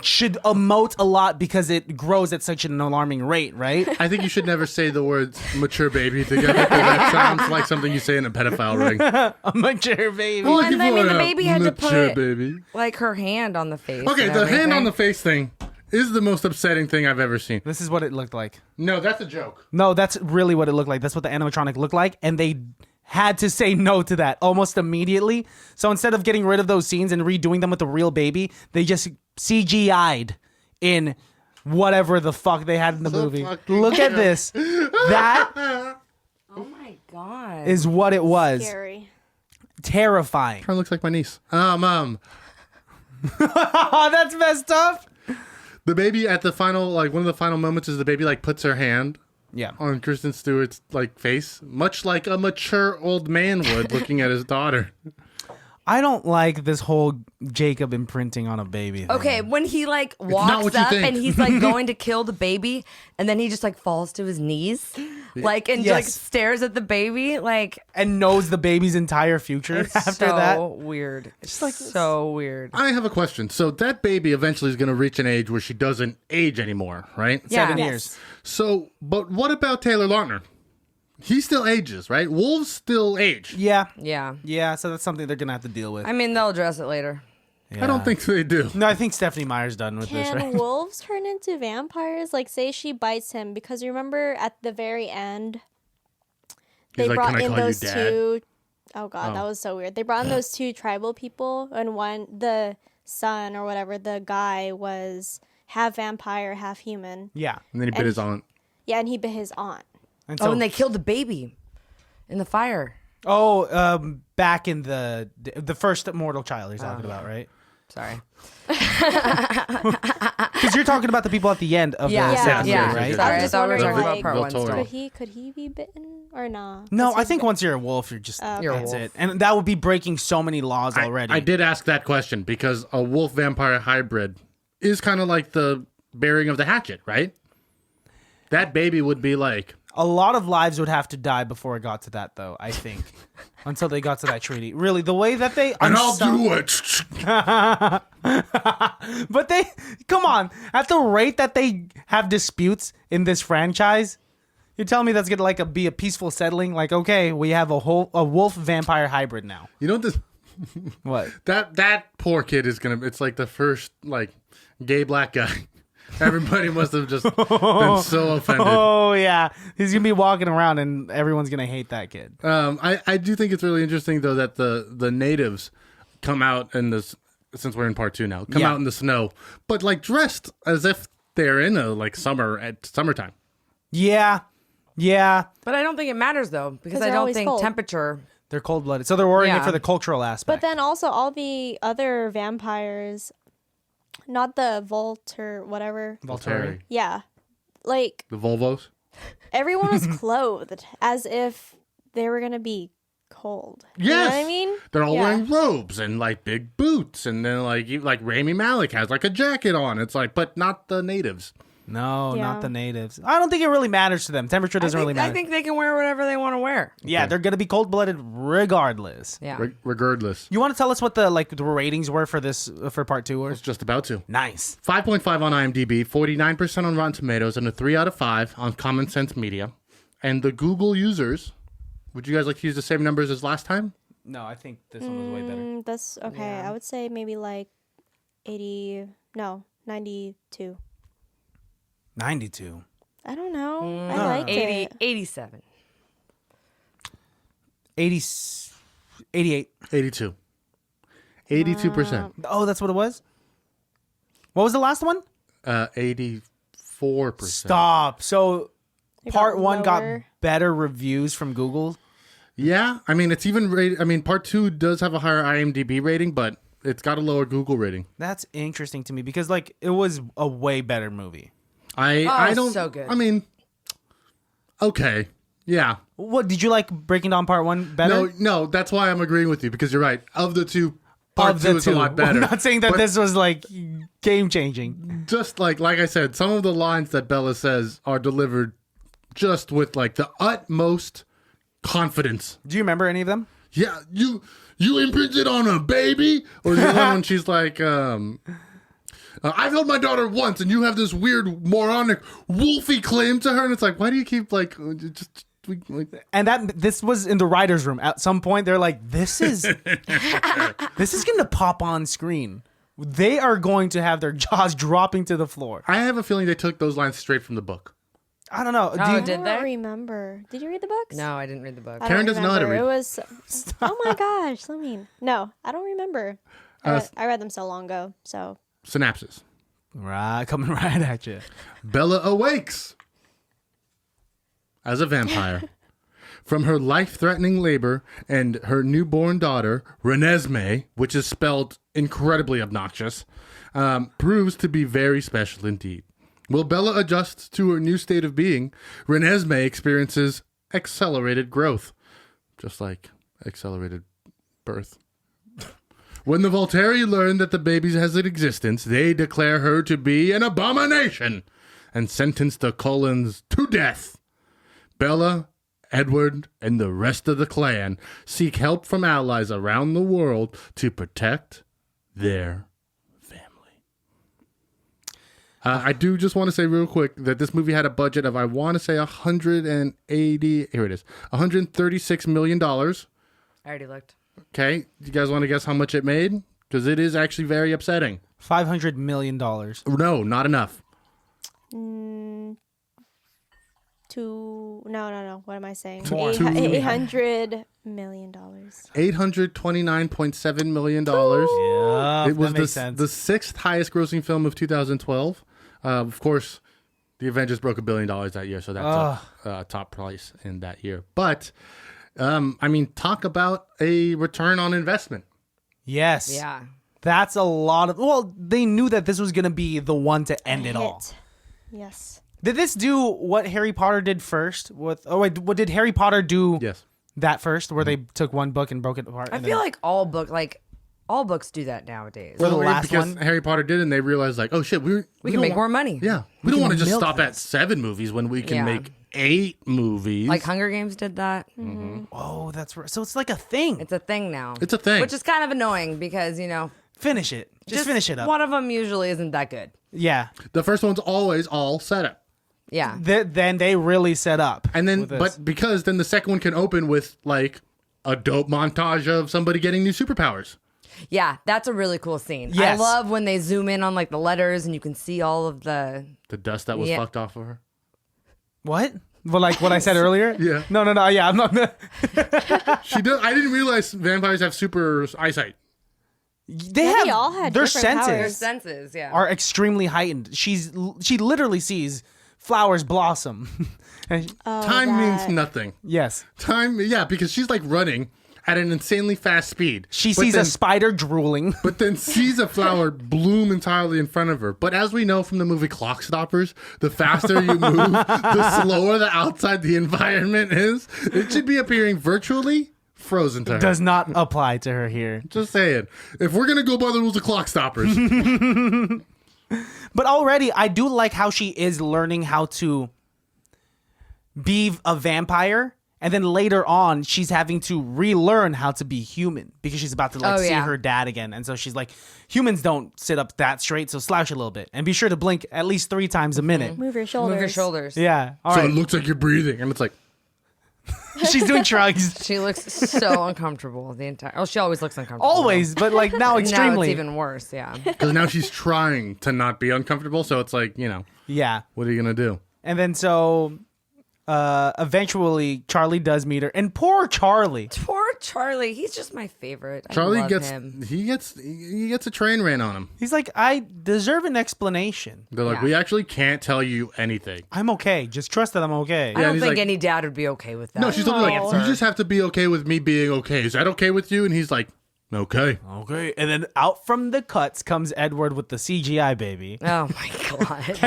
should emote a lot because it grows at such an alarming rate, right? I think you should never say the words mature baby together because that sounds like something you say in a pedophile ring. A mature baby. Well, and I mean, the baby had to mature put baby. like her hand on the face. Okay, and the hand on everything. the face thing is the most upsetting thing I've ever seen. This is what it looked like. No, that's a joke. No, that's really what it looked like. That's what the animatronic looked like. And they had to say no to that almost immediately. So instead of getting rid of those scenes and redoing them with the real baby, they just CGI'd in whatever the fuck they had in the movie. Look at this. That Oh my god. is what it was. Scary. Terrifying. Kind of looks like my niece. Oh, that's messed up. The baby at the final, like one of the final moments is the baby like puts her hand Yeah. on Kristen Stewart's like face, much like a mature old man would looking at his daughter. I don't like this whole Jacob imprinting on a baby thing. Okay, when he like not walks what you up think. and he's like going to kill the baby, and then he just like falls to his knees, like and like Yes. stares at the baby, like And knows the baby's entire future it's after so that. weird. It's like- so weird. I have a question. So that baby eventually is going to reach an age where she doesn't age anymore, right? Yeah. 7 Yes. years. So, but what about Taylor Lautner? He still ages, right? Wolves still age. Yeah. Yeah. Yeah, so that's something they're going to have to deal with. I mean, they'll address it later. I don't think they do. No, I think Stephanie Meyer's done with this, Can right? wolves turn into vampires? Like, say she bites him, because you remember at the very end, they He's like, brought "Can I in call you those Dad?" two. Oh god, that was so weird. They brought in those two tribal people, and one, the son or whatever, the guy was half vampire, half human. Yeah. And then he bit his aunt. Yeah, and he bit his aunt. And Oh, and they killed the baby in the fire. back in the first mortal child you're talking about, right? Sorry. Because you're talking about the people at the end of Yeah. the Yeah. second Yeah. movie, right? So I Sorry, was I just thought we were wondering, talking about like, part one Voltoro. still. could he be bitten or nah? No, Is I he think bit- once you're a wolf, you're just Okay. You're a that's wolf. it, and that would be breaking so many laws already. I did ask that question because a wolf vampire hybrid is kind of like the bearing of the hatchet, right? That baby would be like, A lot of lives would have to die before it got to that, though. I think until they got to that treaty. Really, the way that they and I'll do it. But they come on at the rate that they have disputes in this franchise. You're telling me that's gonna be a peaceful settling? Like, okay, we have a wolf vampire hybrid now. You know this. What? That poor kid is gonna. It's like the first like gay black guy. Everybody must have just been so offended. Oh yeah, he's gonna be walking around and everyone's gonna hate that kid. I do think it's really interesting though that the natives come out in this, since we're in part 2 now, come Yeah. out in the snow, but like dressed as if they're in a like summertime. Yeah. But I don't think it matters though, because I they're don't always think cold. temperature They're cold-blooded. So they're worrying it Yeah. for the cultural aspect. But then also all the other vampires, not the whatever. Volturi. Yeah. Like, The Volvos. everyone was clothed as if they were going to be cold. Yes. You know what I mean? They're all Yeah. wearing robes and like big boots, and then like Rami Malek has like a jacket on. It's like, but not the natives. No, Yeah. not the natives. I don't think it really matters to them. Temperature doesn't really matter. I think they can wear whatever they want to wear. Yeah, they're gonna be cold-blooded regardless. Yeah. Regardless, You want to tell us what the ratings were for this for part 2? Or it's just about to. nice. 5.5 on IMDb, 49% on Rotten Tomatoes, and a 3 out of 5 on Common Sense Media. And the Google users, would you guys like to use the same numbers as last time? No, I think this one was way better. That's okay. I would say maybe like 92. 92. I don't know. I liked 80, it. 87. 80, 88. 82. 82%. Oh, that's what it was? What was the last one? 84%. Stop. So It part got 1 got lower. better reviews from Google. Yeah, I mean, it's even rated. I mean, part 2 does have a higher IMDb rating, but it's got a lower Google rating. That's interesting to me because it was a way better movie. I don't. so good. I mean, okay, yeah. What did you like breaking down part 1 better? No, that's why I'm agreeing with you because you're right. Of the two, part Of 2 the is a lot better. I'm not saying that But this was game changing. just like I said, some of the lines that Bella says are delivered just with like the utmost confidence. Do you remember any of them? Yeah, you imprinted on a baby, or the other one she's like, I've held my daughter once, and you have this weird moronic wolfy claim to her, and it's like, why do you keep like just. And this was in the writer's room. At some point, they're like, "This is this is going to pop on screen. They are going to have their jaws dropping to the floor." I have a feeling they took those lines straight from the book. I don't know. Oh, you, did I they? don't remember. Did you read the books? No, I didn't read the book. I Karen don't doesn't know how to remember. read. It was. Oh my gosh, No, I don't remember. I read them so long ago. So Synopsis. right, coming right at you. Bella awakes as a vampire from her life-threatening labor, and her newborn daughter, Renesmee, which is spelled incredibly obnoxious, proves to be very special indeed. While Bella adjusts to her new state of being, Renesmee experiences accelerated growth, just like accelerated birth. When the Volturi learn that the baby has an existence, they declare her to be an abomination and sentence the Cullens to death. Bella, Edward, and the rest of the clan seek help from allies around the world to protect their family. I do just want to say real quick that this movie had a budget of, I want to say, $136 million. I already looked. Okay, you guys want to guess how much it made? Because it is actually very upsetting. $500 million. No, not enough. no. What am I saying? More. $800 million. $829.7 million. Yeah, It was that makes sense. the sixth highest grossing film of 2012. Of course, The Avengers broke $1 billion that year, so that's a top price in that year. But, I mean, talk about a return on investment. Yes. Yeah. That's a lot of. Well, they knew that this was going to be the one to end it all. Yes. Did this do what Harry Potter did first? What did Harry Potter do Yes. that first, where they took one book and broke it apart? I and feel then- like all books do that nowadays. For the last because one? Harry Potter did, and they realized, like, oh shit, we We can don't make want- more money. Yeah, we don't can want to just milk stop at this. 7 movies when we can Yeah. make 8 movies. Like Hunger Games did that. Oh, that's right. So it's like a thing. It's a thing now. It's a thing. Which is kind of annoying because, Finish it. Just finish it up. One of them usually isn't that good. Yeah. The first one's always all setup. Yeah. Then they really set up. And then, with this. but because then the second one can open with like a dope montage of somebody getting new superpowers. Yeah, that's a really cool scene. Yes. I love when they zoom in on like the letters and you can see all of the The dust that was Yeah. fucked off of her. What? Well, like what I said earlier? Yeah. No. Yeah, I'm not. She does. I didn't realize vampires have super eyesight. They Maybe have all had their different powers. their senses senses. Yeah. are extremely heightened. She literally sees flowers blossom. And Time means that. nothing. yes. Time, yeah, because she's like running, at an insanely fast speed. She But sees then- a spider drooling. but then sees a flower bloom entirely in front of her. But as we know from the movie Clock Stoppers, the faster you move, the slower the outside the environment is. It should be appearing virtually frozen to her. Does not apply to her here. Just saying. If we're going to go by the rules of Clock Stoppers. But already, I do like how she is learning how to be a vampire. And then later on, she's having to relearn how to be human because she's about to see her dad again. And so she's like, humans don't sit up that straight, so slouch a little bit. And be sure to blink at least 3 times a minute. Move your shoulders. Move your shoulders. Yeah. All So right. it looks like you're breathing. And it's like, She's doing shrugs. She looks so uncomfortable the entire. Oh, she always looks uncomfortable. Always, but like now Now extremely. it's even worse. Yeah. because now she's trying to not be uncomfortable. So it's like, Yeah. what are you going to do? And then so eventually Charlie does meet her. And poor Charlie. Poor Charlie. He's just my favorite. Charlie I love gets him. he gets a train ran on him. He's like, I deserve an explanation. They're like, Yeah. we actually can't tell you anything. I'm okay. Just trust that I'm okay. I don't he's think like- any dad would be okay with that. No, she's totally like, No. you just have to be okay with me being okay. Is that okay with you? And he's like, okay. Okay. And then out from the cuts comes Edward with the CGI baby. Oh my god.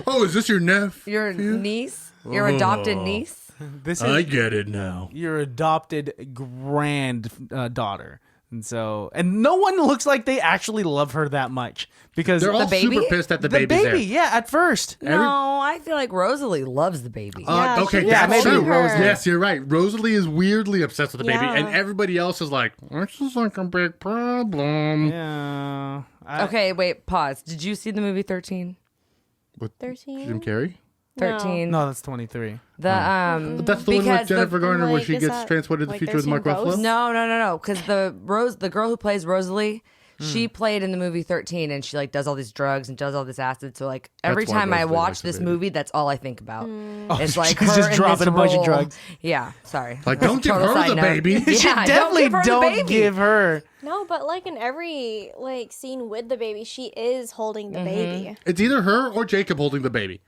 Oh, is this your nephew? Your niece? Your adopted niece? This is I get it now. your adopted granddaughter. And no one looks like they actually love her that much because They're all baby? super pissed that the, the baby's baby, there. yeah, at first. No, I feel like Rosalie loves the baby. Yeah, Okay, she that's maybe true. Rosalie. Yes, you're right. Rosalie is weirdly obsessed with the baby, Yeah. and everybody else is like, this is like a big problem. Yeah. Okay, wait, pause. Did you see the movie 13? With 13? Jim Carrey? 13. No, that's 23. The But that's the one with because Jennifer Garner where like, she is gets that, transported to the like, future with 13 Mark Ruffalo. ghosts? No, because the girl who plays Rosalie, she played in the movie 13, and she like does all these drugs and does all this acid. So like every That's why time I Rosalie watch likes the this baby. movie, that's all I think about. It's like she's her just in dropping this a bunch of role. drugs. Yeah, sorry. Like, That's don't a give total her side the note. baby. Yeah, She definitely give her the don't baby. give her. No, but like in every like scene with the baby, she is holding the baby. It's either her or Jacob holding the baby.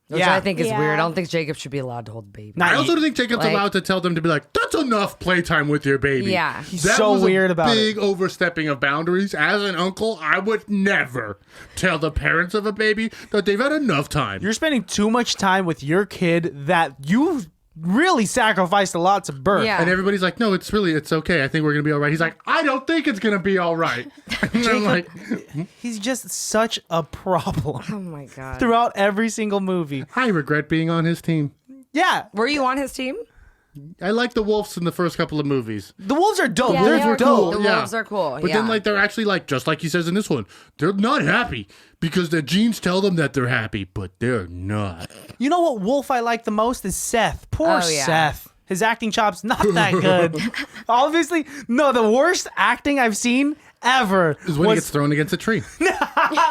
Which Yeah. I think is Yeah. weird. I don't think Jacob should be allowed to hold the baby. Not I also ye- think Jacob's Like- allowed to tell them to be like, that's enough playtime with your baby. Yeah. He's That so was weird a about it. big overstepping of boundaries. As an uncle, I would never tell the parents of a baby that they've had enough time. You're spending too much time with your kid that you really sacrificed a lot to birth. Yeah. And everybody's like, no, it's okay. I think we're going to be all right. He's like, I don't think it's going to be all right. And I'm like, He's just such a problem Oh my god. throughout every single movie. I regret being on his team. Yeah. Were you on his team? I like the Wolves in the first couple of movies. The wolves are dope. Yeah, They're they are dope. The Yeah. wolves are cool. But yeah. then, like, they're actually, like, just like he says in this one, they're not happy because their genes tell them that they're happy, but they're not. You know what wolf I like the most is Seth. Poor Oh, yeah. Seth. His acting chops not that good. Obviously, no. The worst acting I've seen ever Is when he was gets thrown against a tree.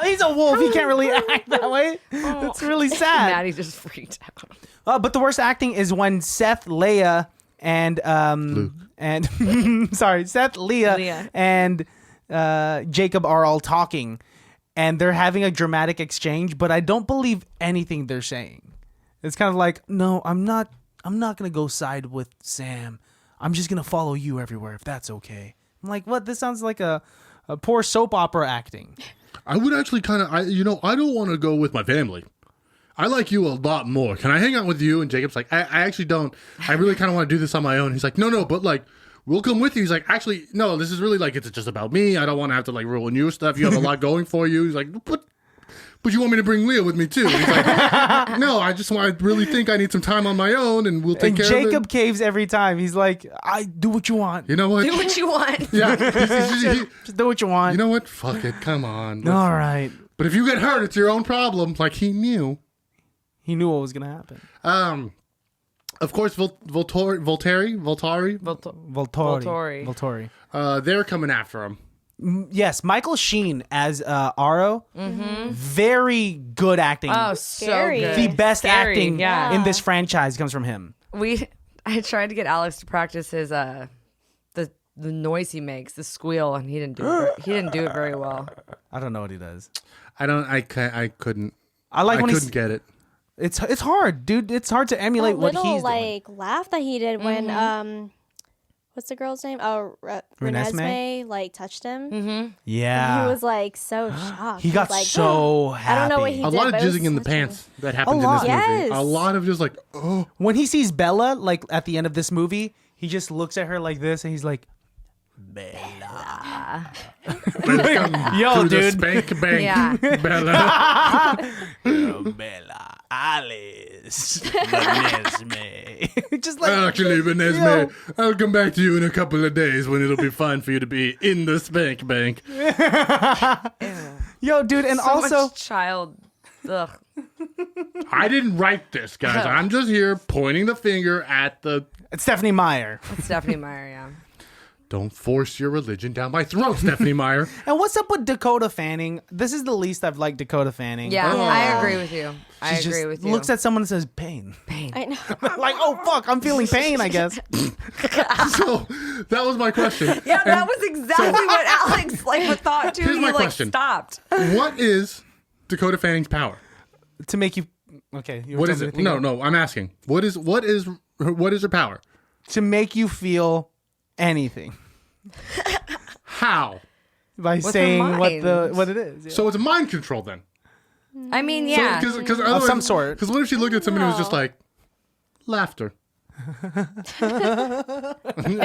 he's a wolf. He can't really act that way. It's really sad. Maddie just freaked out. But the worst acting is when Seth, Leia, and sorry, Seth, Leia. And Jacob are all talking, and they're having a dramatic exchange. But I don't believe anything they're saying. It's kind of like, no, I'm not gonna go side with Sam. I'm just gonna follow you everywhere if that's okay. I'm like, what? This sounds like a poor soap opera acting. I would actually kind of, I don't want to go with my family. I like you a lot more. Can I hang out with you? And Jacob's like, I actually don't. I really kind of want to do this on my own. He's like, no, but like, we'll come with you. He's like, actually, no, this is really like, it's just about me. I don't want to have to like ruin your stuff. You have a lot going for you. He's like, but you want me to bring Leah with me too? And he's like, no, I really think I need some time on my own and we'll take And care Jacob of it. caves every time. He's like, I do what you want. You know what? Do what you want. Yeah. Just do what you want. You know what? Fuck it. Come on. All right. But if you get hurt, it's your own problem. Like he knew. He knew what was gonna happen. Of course, Volturi, Volturi. they're coming after him. Yes, Michael Sheen as Aro. Very good acting. Oh, so Scary. good. the best Scary, acting yeah. in this franchise comes from him. I tried to get Alex to practice his the noise he makes, the squeal, and he didn't do it very well. I don't know what he does. I couldn't. I like I when couldn't get it. It's hard, dude. It's hard to emulate That what little he's doing. like laugh that he did when what's the girl's name? Oh, Renesmee? Renesmee, like touched him. Mm-hmm. Yeah. He was like so shocked. He got was like, so happy. I don't know what he A did. lot of but it was jizzing in the such a- pants that happens A in this lot. movie. Yes. A lot of just like, oh. When he sees Bella, like at the end of this movie, he just looks at her like this and he's like, Bella. Yo, Through the dude. spank bank. Yeah. Bella. Bella. Alice. Renesmee. Just like, Actually, Renesmee, I'll come back to you in a couple of days when it'll be fine for you to be in the spank bank. yo, dude, and So also, much child. Ugh. I didn't write this, guys. I'm just here pointing the finger at the... it's Stephanie Meyer. Stephanie Meyer, yeah. Don't force your religion down my throat, Stephanie Meyer. And what's up with Dakota Fanning? This is the least I've liked Dakota Fanning. Yeah, Oh. I agree with you. I She agree just with you. looks at someone and says, pain. pain. I know. Like, oh, fuck, I'm feeling pain, I guess. So that was my question. Yeah, that was exactly what Alex like thought too. Here's He my like question. stopped. What is Dakota Fanning's power? To make you... Okay. You were What telling is me it? to think No, of- no, I'm asking. What is her power? To make you feel anything. How? By her saying what mind. what it is. Yeah. So it's mind control then. I mean, yeah. Because Of some sort. Because what if she looked at somebody who was just like laughter,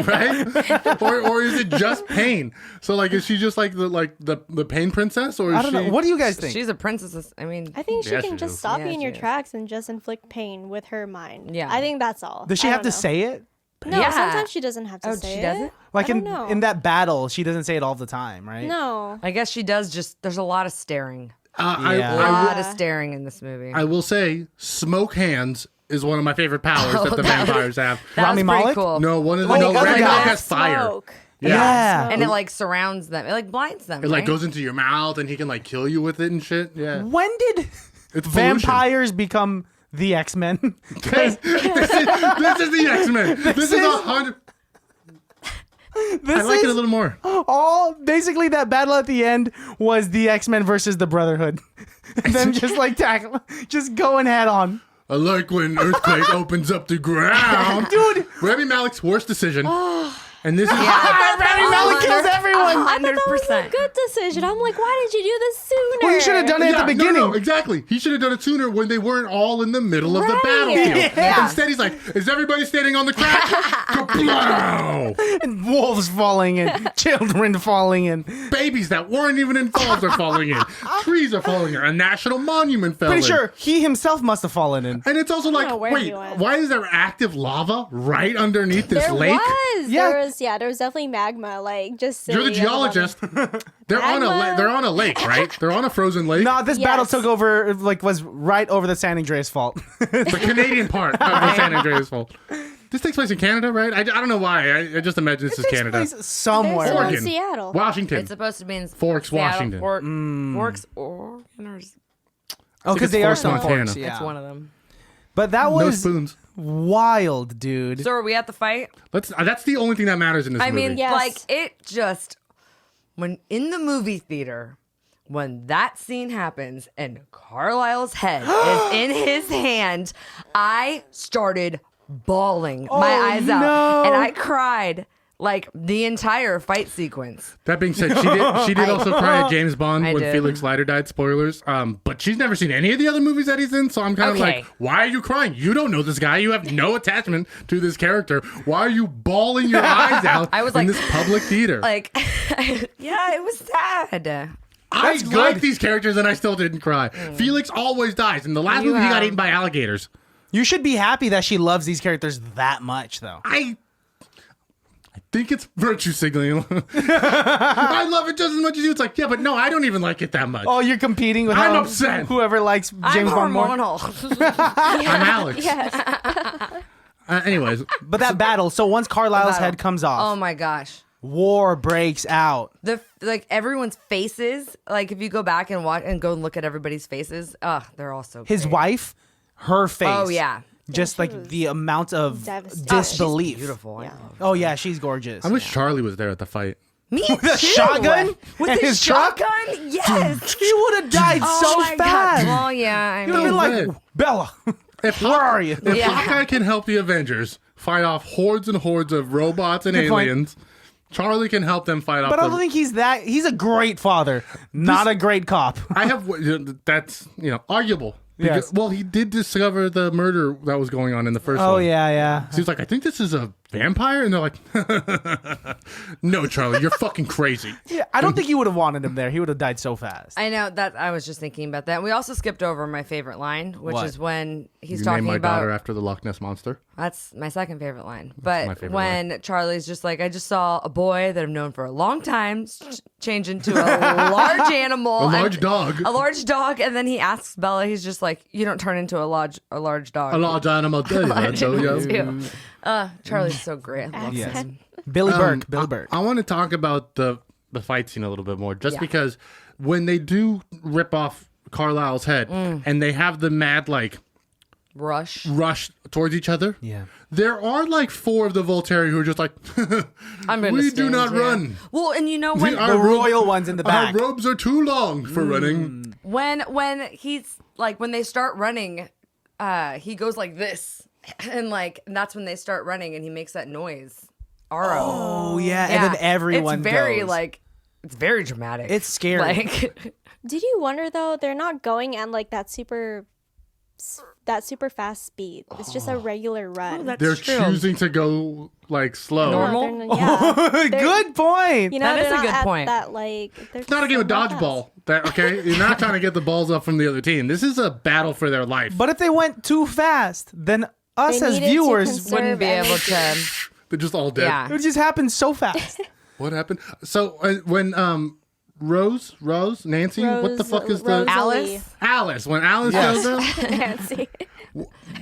right? or is it just pain? So like, is she just like the pain princess, or is I don't know. she? What do you guys think? She's a princess. I mean, I think she Yeah, can she just is. stop Yeah, you in she your is. tracks and just inflict pain with her mind. Yeah. I think that's all. Does she I have don't to know. say it? No, Yeah. sometimes she doesn't have to Oh, say she it. doesn't? Like I don't know. in that battle, she doesn't say it all the time, right? No. I guess she does. Just there's a lot of staring. Yeah. A lot of staring in this movie. I will say, smoke hands is one of my favorite powers that the vampires have. that was Rami pretty Malek? cool. No, one of the Oh, no, the other Rami guy. Malek has fire. Smoke. Yeah. And it like surrounds them. It like blinds them. It like right? goes into your mouth, and he can like kill you with it and shit. Yeah, When did it's pollution. vampires become the X-Men? this is the X-Men. This is 100. This I like it a is little more. all basically that battle at the end was the X-Men versus the Brotherhood. And then just like tackle, just going head on. I like when earthquake opens up the ground. Dude. Rami Malek's worst decision. And this is Rami Malek kills everyone. 100%. Good decision. I'm like, why did you do this sooner? Well, you should have done it at the beginning. No, exactly. He should have done it sooner when they weren't all in the middle of the battlefield. Yeah. Instead, he's like, is everybody standing on the crack? Kablow! And wolves falling in, children falling in. Babies that weren't even involved are falling in. Trees are falling in. A national monument fell Pretty in. sure he himself must have fallen in. And it's also like, know where wait, he went. why is there active lava right underneath this There lake? was. Yeah. There was definitely magma. Like just. You're the sitting at bottom. geologist. They're on a Magma. they're on a lake, right? They're on a frozen lake. No, this battle Yes. took over, like, was right over the San Andreas fault. The Canadian part of the San Andreas fault. This takes place in Canada, right? I don't know why. I just imagine this is Takes Canada. place There's somewhere. one in Oregon. Seattle. Washington. It's supposed to be in Forks, Seattle, Washington. Forks, Oregon, or Oh, because it's they are Forks, some Montana. forks, yeah. it's one of them. But that No was spoons. wild, dude. So are we at the fight? That's the only thing that matters in this I movie. mean, Yes. like it just when in the movie theater when that scene happens and Carlisle's head is in his hand, I started bawling my eyes no. out and I cried like the entire fight sequence. That being said, she did also cry at James Bond I when did. Felix Leiter died. Spoilers. But she's never seen any of the other movies that he's in, so I'm kind of Okay. like, why are you crying? You don't know this guy. You have no attachment to this character. Why are you bawling your eyes out I was in like- this public theater? Like yeah, it was sad. I That's like good. these characters and I still didn't cry. Felix always dies. In the last You movie, he got have- eaten by alligators. You should be happy that she loves these characters that much, though. I think it's virtue signaling. I love it just as much as you. It's like, yeah, but no, I don't even like it that much. Oh, you're competing with I'm how- upset. whoever likes James I'm Bond more. hormonal. I'm Alex. Yes. Anyways, But that battle, so once Carlisle's battle. head comes off, Oh my gosh. war breaks out. The like everyone's faces, like if you go back and watch and go and look at everybody's faces, they're all so His great. wife, her face. Oh yeah. Just she like was the amount of devastated. disbelief. Beautiful. Yeah. Oh yeah, she's gorgeous. I wish Charlie was there at the fight. Me the too. shotgun With and his his truck? shotgun? Yes. He would have died Oh so my fast. God. Well, yeah. I He would have mean, been like, red. Bella. Where are you? If Yeah. Hawkeye can help the Avengers fight off hordes and hordes of robots and Good point. aliens, Charlie can help them fight off. But I don't think he's that. He's a great father, not a great cop. I have that's arguable. Yes. Well, he did discover the murder that was going on in the first one. Oh yeah. So he's like, I think this is a vampire, and they're like, no, Charlie, you're fucking crazy. Yeah, I don't think you would have wanted him there. He would have died so fast. I know that. I was just thinking about that. We also skipped over my favorite line, which What? is when he's You talking named my about. daughter after the Loch Ness monster. That's my second favorite line. my But favorite when Charlie's just like, I just saw a boy that I've known for a long time change into a large animal, A large dog. a large dog, and then he asks Bella, he's just like, you don't turn into a large dog. A large animal. Too. Charlie's so great. I love Yes. him. Billy Burke. Billy I, Burke. I want to talk about the fight scene a little bit more, just Yeah. because when they do rip off Carlisle's head and they have the mad Rush. rush towards each other. Yeah. There are 4 of the Volturi who are just like, I'm gonna we do stand not here. run. Well, and you know when Our The robe- royal ones in the Our back. robes are too long for running. when he's like when they start running, he goes like this, and that's when they start running, and he makes that noise. Aro. Oh yeah. And then everyone It's very goes. it's very dramatic. It's scary. Like Did you wonder though? They're not going at like that super fast speed. It's just a regular run. that's They're true. choosing to go slow. Normal? They're not- yeah. Good point. You know, That is they're a not good at point. That like. It's not a game of dodgeball. You're not trying to get the balls up from the other team. This is a battle for their life. But if they went too fast, then us They as needed to viewers conserve wouldn't be able energy. to. They're just all dead. Yeah. it would just happen so fast. What happened? So when Rose, Nancy, what the fuck is the Rosalie. Alice? When Alice Yes. goes out, Nancy.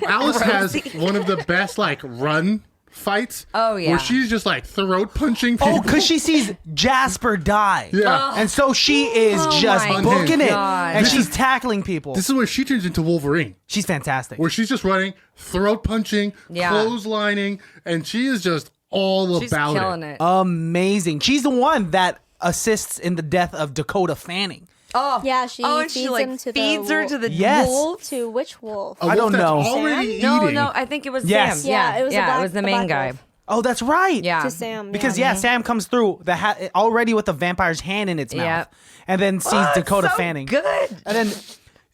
Alice has one of the best run fights. Oh, yeah. Where she's just throat punching people. Oh, because she sees Jasper die. Yeah. And so she is Oh just my booking it. God. And she's tackling people. This is where she turns into Wolverine. She's fantastic. Where she's just running, throat punching, Yeah. clotheslining, and she is just all She's about killing it. it. Amazing. She's the one that assists in the death of Dakota Fanning. Oh Yeah, she and feeds she him to the feeds her to the Yes. wolf. To which wolf? A I don't wolf that's know. Already No, eating. no, I think it was Yes. Sam. Yeah, it was the yeah, black- it was the the main black guy. wolf. Oh, that's right. Yeah, To Sam. Because yeah. Sam comes through already with the vampire's hand in its mouth, Yep. and then sees Oh, it's Dakota so Fanning. Good. And then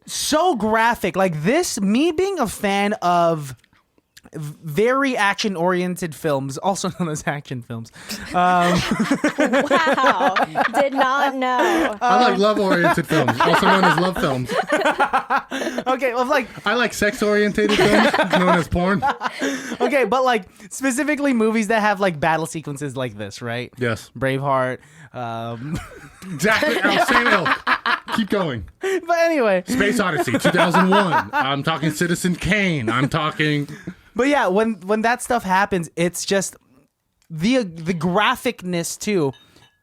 so graphic, like this. Me being a fan of very action-oriented films, also known as action films. Wow. Did not know. I like love-oriented films, also known as love films. Okay, well, like I like sex-oriented films, known as porn. okay, but like specifically movies that have like battle sequences like this, right? Yes. Braveheart. Exactly. Same ilk. Keep going. But anyway, Space Odyssey, 2001. I'm talking Citizen Kane. I'm talking... but yeah, when that stuff happens, it's just the graphicness too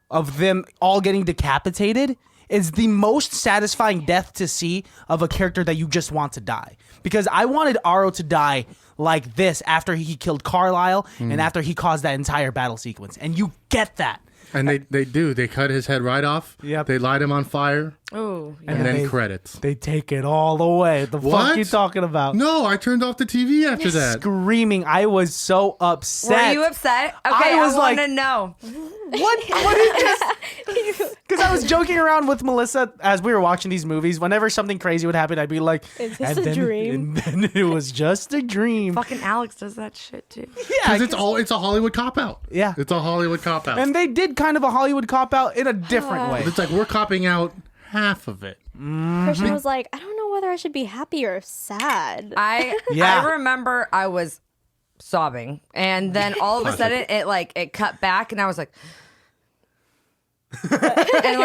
of them all getting decapitated is the most satisfying death to see of a character that you just want to die. Because I wanted Aro to die like this after he killed Carlisle and after he caused that entire battle sequence. And you get that. And they do. They cut his head right off. Yep. They light him on fire. Oh, And then they- credits. They take it all away. The fuck What? you talking about? No, I turned off the TV after that. Screaming. I was so upset. were you upset? Okay, I was I want like- to know. What is just? Because I was joking around with Melissa as we were watching these movies. Whenever something crazy would happen, I'd be like, Is this a dream?" And then it was just a dream. Fucking Alex does that shit too. Yeah, Because it's a Hollywood cop-out. Yeah. It's a Hollywood cop-out. and they did kind of a Hollywood cop out in a different way. It's like we're copping out half of it. Christian was like, I don't know whether I should be happy or sad. Yeah. I remember I was sobbing, and then all of a sudden it cut back, and I was like, and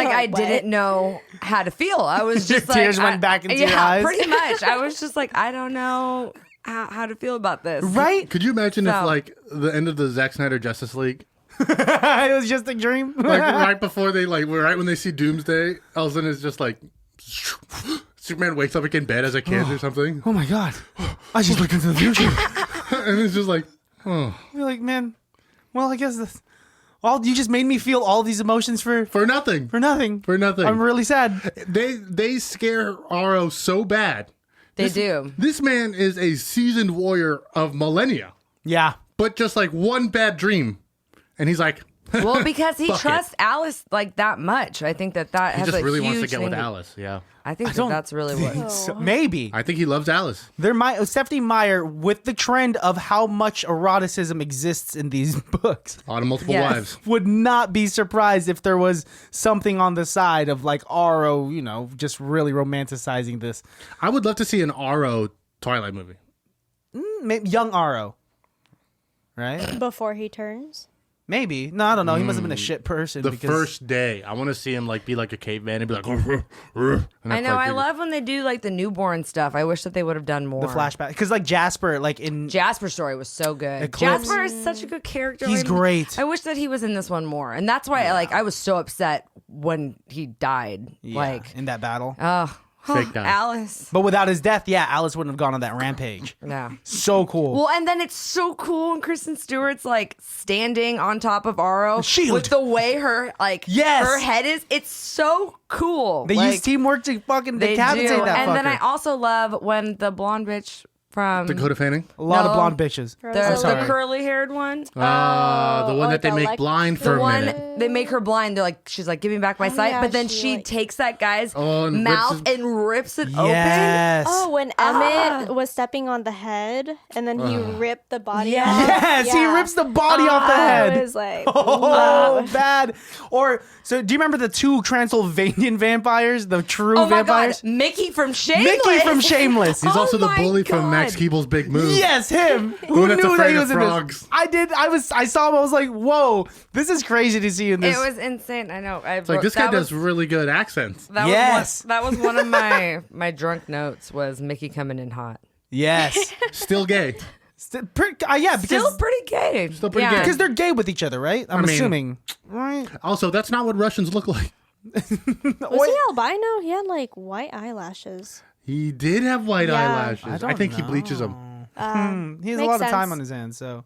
I didn't know how to feel. I was Your just like, tears went back into your eyes? pretty much. I was just like, I don't know how to feel about this. Right? Could you imagine So- if the end of the Zack Snyder Justice League, It was just a dream. right before they right when they see Doomsday, all of a sudden it's just Superman wakes up in bed as a kid or something, Oh my god! I just looked into the future. and it's just like, oh, You're like, man. Well, I guess this. Well, you just made me feel all these emotions for nothing. nothing. For nothing. I'm really sad. They scare Aro so bad They do. This man is a seasoned warrior of millennia, Yeah. but just like one bad dream, and he's like, Well, because he Fuck it. trusts Alice like that much. I think that he has just a really huge wants to get thing with Alice. Yeah, I think don't that's really what. So, maybe. I think he loves Alice. Stephanie Meyer, with the trend of how much eroticism exists in these books, On multiple Yes. wives. would not be surprised if there was something on the side of like RO, just really romanticizing this. I would love to see an RO Twilight movie. Maybe young RO. Right? Before he turns. Maybe. No, I don't know. He must have been a shit person. The because first day, I want to see him like be like a caveman and be like, and I that's know. like I the- love when they do like the newborn stuff. I wish that they would have done more. the flashback. Because like Jasper, like in Jasper's story was so good. Eclipse. Jasper is such a good character. He's great. I wish that he was in this one more, and that's why I was so upset when he died. yeah, Like, in that battle. Fake die. Alice. But without his death, yeah, Alice wouldn't have gone on that rampage. Yeah. So cool. Well, and then it's so cool when Kristen Stewart's like standing on top of Aro Shield. with the way her Yes. her head is. It's so cool. They like, use teamwork to fucking they decapitate do. that And fucker. then I also love when the blonde bitch from Dakota Fanning. a lot of No. blonde bitches. the sorry. curly haired one. The one that they the make elect- blind for The a one minute. they make her blind. They're like, she's like, give me back my sight. yeah, But then she, she like- takes that guy's Oh, and rips mouth his- and rips it Yes. Oh, when Emmett was stepping on the head and then he ripped the body Yes. off. Yes, he Yeah. rips the body off the I head. was like, Oh, bad. Or, so do you remember the two Transylvanian vampires? The true open. Oh my vampires? god, Mickey from Shameless. Mickey from Shameless. He's Oh also the my bully from Max God. Keeble's Big Move. Yes, him. Who One that's knew that afraid he of was in this? frogs. I did. I saw him. I was like, whoa, this is crazy to see in this. It was insane. I know. It's like this guy does really good accents. Yes. That was one of my drunk notes was Mickey coming in hot. Yes. Still gay. Yeah, because Still pretty gay. Still pretty gay. because they're gay with each other, right? I'm I mean- assuming. Right? Also, that's not what Russians look like. was he albino? He had like white eyelashes. He did have white Yeah. eyelashes. I I, don't think he bleaches them. He has a Makes lot of time sense. on his hands, so.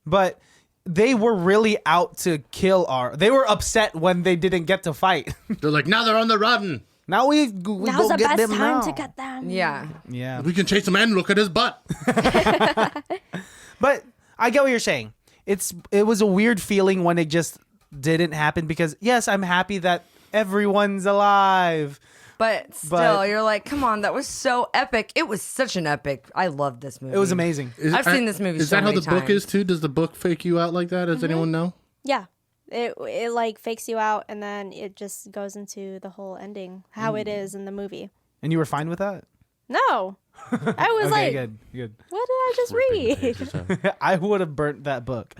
But they were really out to kill They were upset when they didn't get to fight. They're like, now they're on the run. Now we Now's go the get best them time now. to get them. Yeah. Yeah. We can chase him and look at his butt. But I get what you're saying. It was a weird feeling when it just didn't happen because yes, I'm happy that everyone's alive. But still, But- you're like, come on, that was so epic. It was such an epic. I love this movie. It was amazing. I've seen this movie Is so that how many the book times. is too? Does the book fake you out like that? Does anyone know? Yeah. It like fakes you out and then it just goes into the whole ending, how it is in the movie. And you were fine with that? No. I was Okay, like, good. what did I just read? I would have burnt that book.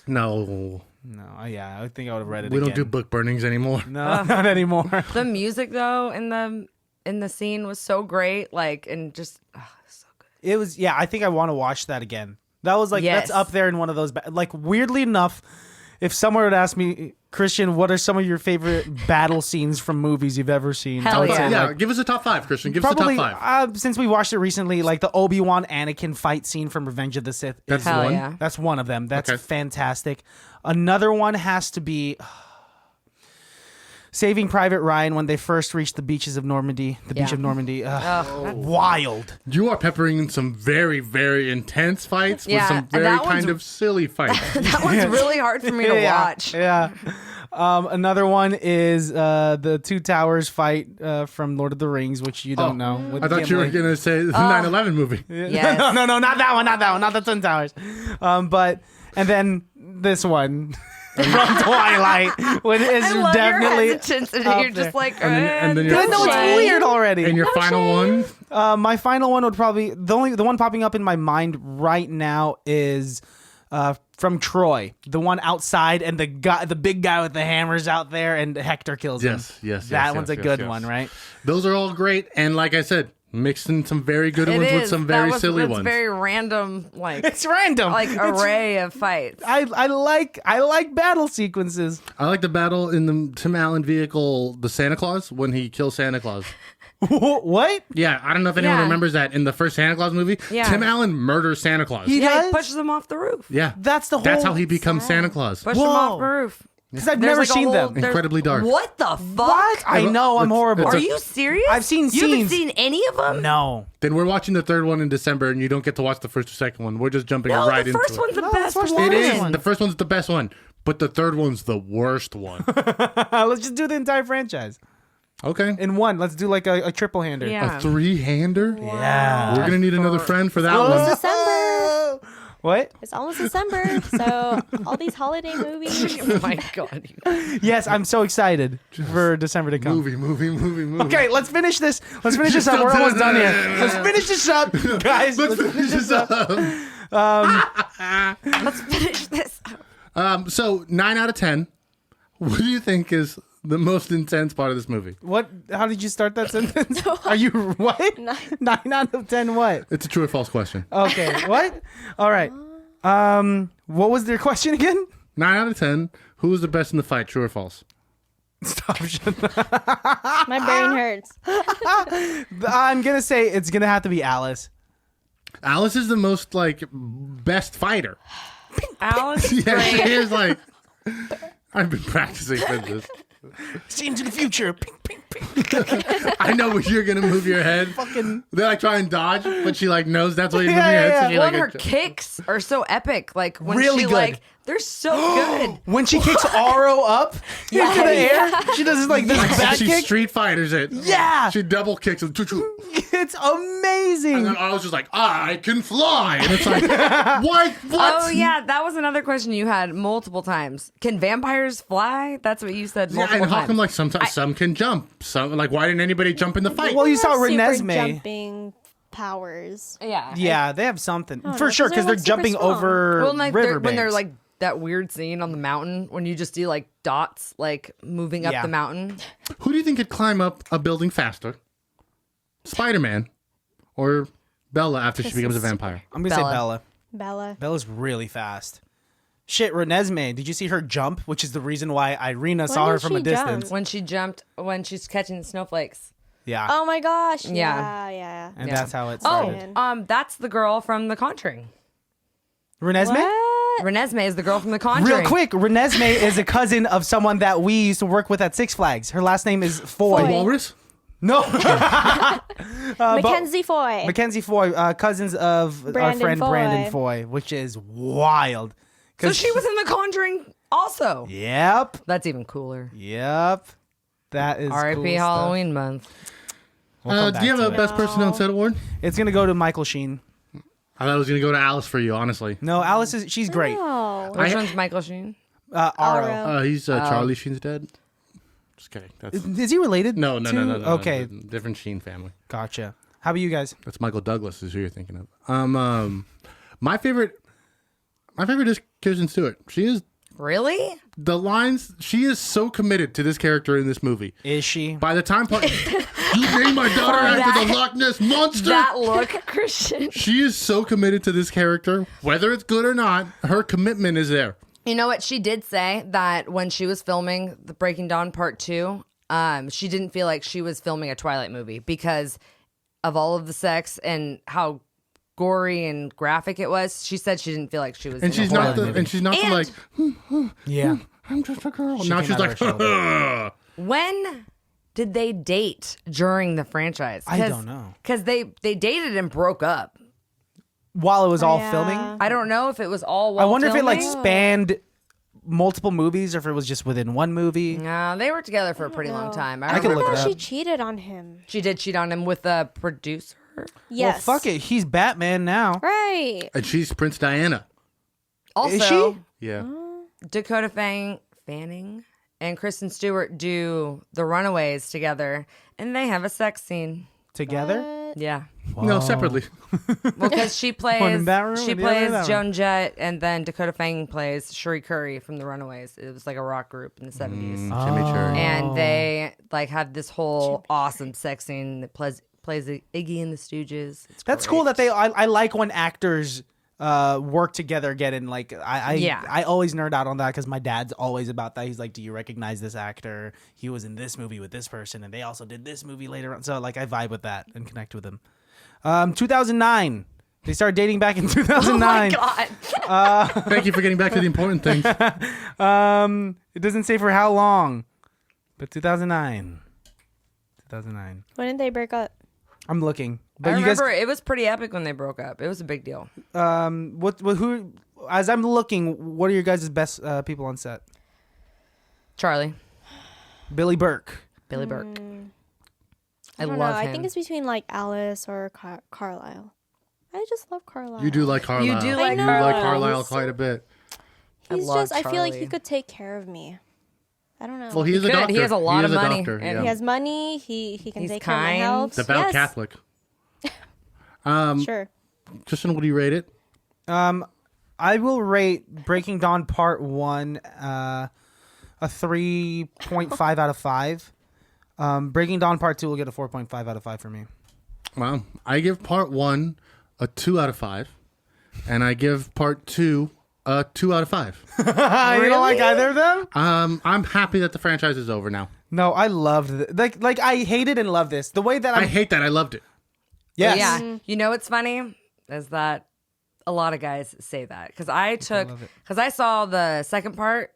No, No, I think I would have read it we again. don't do book burnings anymore. No, not anymore. The music though in the scene was so great, like, and just so good. It was, yeah, I think I want to watch that again. That was like, Yes. that's up there in one of those, like, weirdly enough, if someone would ask me, Christian, what are some of your favorite battle scenes from movies you've ever seen? Hell I would yeah. say, Yeah, like, give us a top 5, Christian. Give probably, us a top 5. since we watched it recently, like the Obi-Wan Anakin fight scene from Revenge of the Sith. That's Hell one. yeah. That's one of them. That's Okay. fantastic. Another one has to be Saving Private Ryan when they first reached the beaches of Normandy. The beach Yeah. of Normandy. That's- Wild. You are peppering in some very, very intense fights with Yeah, some and very that one's- kind of silly fights. That one's really hard for me to watch. Yeah. Another one is the Two Towers fight from Lord of the Rings, which you don't know. with I thought you were Gimli. going to say the 9/11 movie. Yes. No, not that one, not the Twin Towers. And then this one from Twilight, which is I love definitely your hesitance, and up you're just there. like, And then I your- know it's shame. weird already. And your final one? My final one would probably the one popping up in my mind right now is from Troy, the one outside, and the big guy with the hammers out there, and Hector kills him. Yes. That one's a yes, good yes. one, right? Those are all great. And like I said, mixed in some very good it ones with is. some very That silly that's ones. very random, like It's random, like It's- array of fights. I like battle sequences. I like the battle in the Tim Allen vehicle, the Santa Claus, when he kills Santa Claus. What? Yeah, I don't know if anyone Yeah. remembers that in the first Santa Claus movie. Yeah. Tim Allen murders Santa Claus. He Yeah, does? he pushes them off the roof. Yeah, That's the whole. that's how he becomes Santa Claus. Push them Whoa. off the roof. Because I've There's never like a seen whole- them. there's- Incredibly dark. What the fuck? What? I know, I'm horrible. Are you serious? I've seen You haven't scenes. seen any of them? No. Then we're watching the third one in December, and you don't get to watch the first or second one. We're just jumping No, right the into first it. one's the No, best let's watch one. the It is. one. The first one's the best one, but the third one's the worst one. Let's just do the entire franchise Okay. in one. Let's do like a triple hander. Yeah. A three-hander? Yeah. We're going to need another friend for that Oh. one. December. What? It's almost December, so all these holiday movies. Oh my god. Yes, I'm so excited for December to come. Movie. Okay, let's finish this. Let's finish this up. We're almost done here. Let's finish this up, guys. Let's finish this up. Let's finish this up. So, 9 out of 10. What do you think is the most intense part of this movie? What? How did you start that sentence? Are you what? 9 out of 10 what? It's a true or false question. Okay, what? All right. What was their question again? 9 out of 10. Who was the best in the fight, true or false? Stop. My brain hurts. I'm gonna say it's gonna have to be Alice. Alice is the most, best fighter. Alice is Yeah, great. she is, I've been practicing for this. See into the future. Ping, ping, ping. I know when you're going to move your head. Fucking. They, try and dodge, but she, knows that's what you're moving Yeah, your head. yeah, So she, Well, and her kicks are so epic. Like when Really she good. they're so good. When she kicks Aro up into the air, she does this back she kick. Street Fighters it. Yeah. She double kicks him. It's amazing. And then I was just like, I can fly. And it's like, what? Oh yeah, that was another question you had multiple times. Can vampires fly? That's what you said Yeah, multiple and how times. come sometimes some can jump? Some why didn't anybody jump in the fight? Well, you saw Super Renesmee. jumping powers. yeah. Yeah, they have something know, for sure 'cause because they're, they're super jumping strong. over Well, when riverbanks. they're like that weird scene on the mountain when you just see dots moving up Yeah. the mountain. Who do you think could climb up a building faster? Spider-Man or Bella after she becomes a vampire? I'm gonna say Bella. Bella. Bella. Bella's really fast. Shit, Renesmee, did you see her jump? Which is the reason why Irina saw her did from a she jump? distance. When she's catching the snowflakes. Yeah, Oh my gosh. Yeah. Yeah. and yeah. that's how it started. That's the girl from The Conjuring. Renesmee? What? Renesmee is the girl from The Conjuring. Real quick, Renesmee is a cousin of someone that we used to work with at Six Flags. Her last name is Foy. Foy. Walrus? No, Mackenzie Foy. Mackenzie Foy, cousins of our Brandon friend Foy. Brandon Foy, which is wild. So 'Cause she was in The Conjuring also. Yep, That's even cooler. yep. That is R.I.P. cool stuff. Halloween month. We'll come Do you back have to a it. best person on set award? It's gonna go to Michael Sheen. I thought it was going to go to Alice for you, honestly. No, Alice is she's great. Oh. Which one's Michael Sheen? Aro. Aro. He's Charlie Sheen's dad. Just kidding. That's Is he related? no. to- Okay, Different Sheen family. gotcha. How about you guys? That's Michael Douglas is who you're thinking of. My favorite is Kristen Stewart. She is Really? the lines. She is so committed to this character in this movie. Is she? By the time you named my daughter after the Loch Ness monster. That look, Christian. She is so committed to this character, whether it's good or not. Her commitment is there. You know what? She did say that when she was filming the Breaking Dawn Part 2, she didn't feel like she was filming a Twilight movie because of all of the sex and how gory and graphic it was. She said she didn't feel like she was And in she's a not horror the, movie. and she's not the, And- like, Yeah. I'm just a girl. She Now came she's out like, of her shell, When did they date during the franchise? I don't know. Because they dated and broke up. While it was all Yeah. filming, I don't know if it was all I while wonder if it like filming. spanned multiple movies or if it was just within one movie. No, they were together for a pretty long know. time. I can remember look it How up. she cheated on him. She did cheat on him with a producer. Yes. Well, fuck it. He's Batman now. Right. and she's Prince Diana. Also, Is she? Yeah. Dakota Fanning and Kristen Stewart do The Runaways together, and they have a sex scene. Together? Yeah, No, separately. well, because she One in plays that room she and the other in plays that Joan Jett, and then Dakota Fanning plays Cherie Curry from The Runaways. It was like a rock group in the 70s, Chimichurri. and they like have this whole awesome sex scene that plays Iggy and the Stooges. It's That's great. cool that they. I like when actors work together again. And like Yeah. I always nerd out on that because my dad's always about that. He's like, "Do you recognize this actor? He was in this movie with this person, and they also did this movie later on." So like I vibe with that and connect with him. 2009. They started dating back in Oh 2009. my god. Thank you for getting back to the important things. It doesn't say for how long, but 2009. 2009. When did they break up? I'm looking. I But you guys, remember it was pretty epic when they broke up. It was a big deal. who? As I'm looking, what are your guys' best people on set? Charlie, Billy Burke. Billy Burke. I don't love know. him. I think it's between like Alice or Carlisle. I just love Carlisle. You do like Carlisle. You do like You Carlisle. like Carlisle quite a bit. He's love just. I feel like he Charlie. could take care of me. I don't know. Well, he is a could. doctor. He has a lot of is money, doctor, and yeah. He has money. He can He's take care of my kind. health. Devout Yes. Catholic. Sure. Tristan, what do you rate it? I will rate Breaking Dawn Part 1 a 3.5 out of 5. Breaking Dawn Part 2 will get a 4.5 out of 5 for me. Well, I give part 1 a 2 out of 5, and I give part 2 a 2 out of 5. You don't like either of them? I'm happy that the franchise is over now. No, I loved it. Like I hated and loved this. The way that I hate that. I loved it. yes. Yeah. You know what's funny is that a lot of guys say that because I saw the second part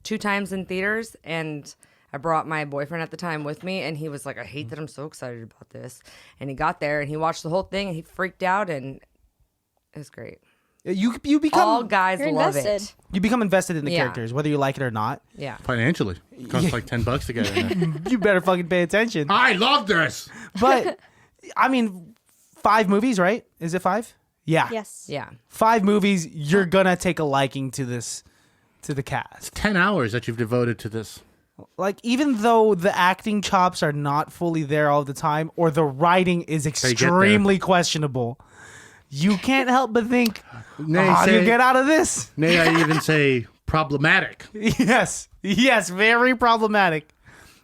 2 times in theaters, and I brought my boyfriend at the time with me, and he was like, I hate that I'm so excited about this. And he got there and he watched the whole thing and he freaked out, and it was great. You All become guys You're love invested. it. you become invested in the Yeah. characters, whether you like it or not. Yeah. Financially, it costs like $10 to get in there. You better fucking pay attention. I love this. But I mean, 5 movies, right? Is it 5? Yeah. Yes. Yeah. 5 movies. You're gonna take a liking to this, to the cast. 10 hours that you've devoted to this. Like, even though the acting chops are not fully there all the time, or the writing is get there. extremely questionable, you can't help but think, Nay, how do you say- get out of this? Nay, I even say problematic. Yes, very problematic.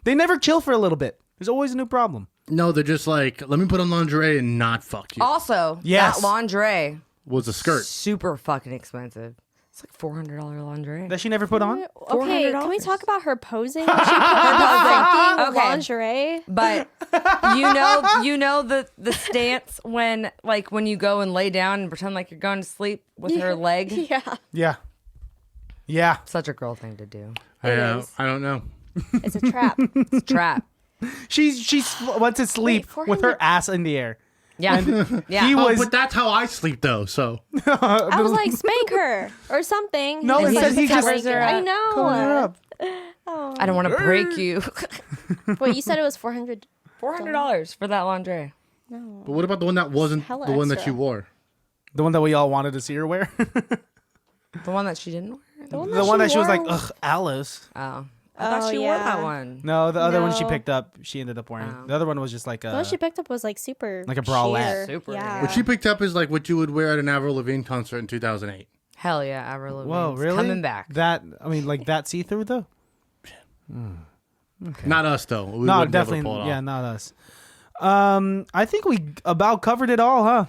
They never chill for a little bit. There's always a new problem. No, they're just like, let me put on lingerie and not fuck you. Also, Yes. that lingerie, Was a skirt. super fucking expensive. It's like $400 lingerie. That she never put on? Okay, can we $400? talk about her posing? When she put on the fucking Okay. lingerie. But you know the stance when you go and lay down and pretend like you're going to sleep with her leg. Yeah, Yeah. Such a girl thing to do. is. I don't know. it's a trap. It's a trap. She went to sleep Wait, with her 400 ass in the air. Yeah. Yeah. He Oh, was but that's how I sleep, though. So I was like, spank her or something. No, And it he says he just- covers her. I know. Covering her up. I don't want to break you. Wait, you said it was 400. $400 for that lingerie. but what about the one that wasn't hella the one that extra. you wore? The one that we all wanted to see her wear. The one that she didn't wear? The one that she was like, wore- ugh, Alice. Oh. I thought Oh, she wore that yeah. one. No, the other one she No. picked up, she ended up wearing. Oh. The other one was just like The one she picked up was like super. Like a bralette. sheer. Super, Yeah. What she picked up is like what you would wear at an Avril Lavigne concert in 2008. Hell yeah, Avril Lavigne's whoa, really? coming back. That, I mean, like that see through though? Not us though. We No, wouldn't be able to definitely. pull it off. Yeah, not us. I think we about covered it all, huh?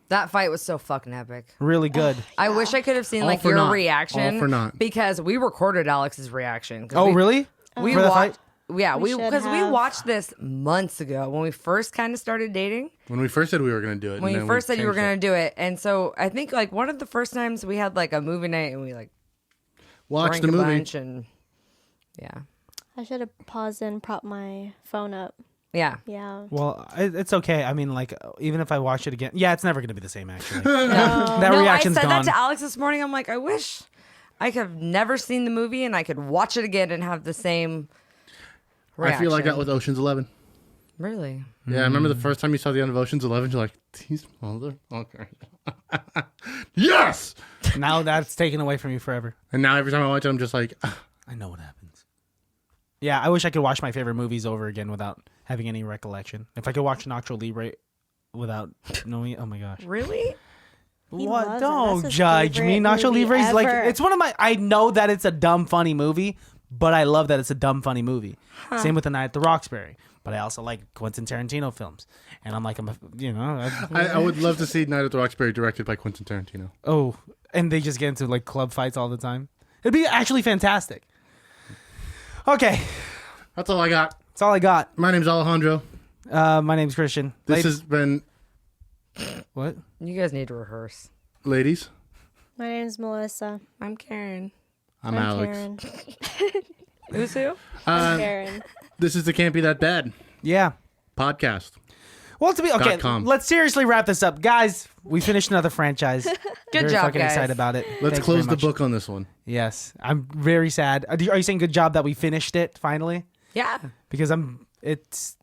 That fight was so fucking epic. Really good. I wish I could have seen All like for your naught. reaction All for naught. because we recorded Alex's reaction. 'Cause Oh, we, really? We For the watched. fight? Yeah, We we should because we have. watched this months ago when we first kind of started dating. When we first said we were going to do it. When and you then first said you were changed gonna do it, and so I think like one of the first times we had like a movie night and we like Watch drank the a movie. bunch and yeah, I should have paused and propped my phone up. yeah. Yeah. Well, it's okay. I mean, like, even if I watch it again, yeah, it's never gonna be the same. Actually, No. that No, I reaction's said gone. that to Alex this morning. I'm like, I wish I could have never seen the movie and I could watch it again and have the same reaction. I feel like that with Ocean's 11. Really. Yeah, I remember the first time you saw the end of Ocean's 11, you're like, these motherfuckers. Yes! Now that's taken away from you forever. And now every time I watch it, I'm just like, I know what happens. Yeah, I wish I could watch my favorite movies over again without having any recollection. If I could watch Nacho Libre without knowing, oh my gosh. Really? He What? loves it. Don't That's his judge me. favorite Nacho movie Libre is like, ever. it's one of my, I know that it's a dumb, funny movie, but I love that it's a dumb, funny movie. Same with The Night at the Roxbury. But I also like Quentin Tarantino films. And I'm like, I would love to see Night at the Roxbury directed by Quentin Tarantino. oh, and they just get into like club fights all the time. It'd be actually fantastic. Okay, That's all I got. that's all I got. My name's Alejandro. My name's Christian. This has been What? You guys need to rehearse. Ladies, My name's Melissa. I'm Karen. I'm Alex. Karen. Who's who? Karen. This is the Can't Be That Bad Yeah. podcast. Well, to be okay, .com. let's seriously wrap this up, guys. We finished another franchise. Good Very job, fucking guys. excited about it. Let's Thanks close very the much. book on this one. Yes, I'm very sad. Are you saying good job that we finished it finally? Yeah. Because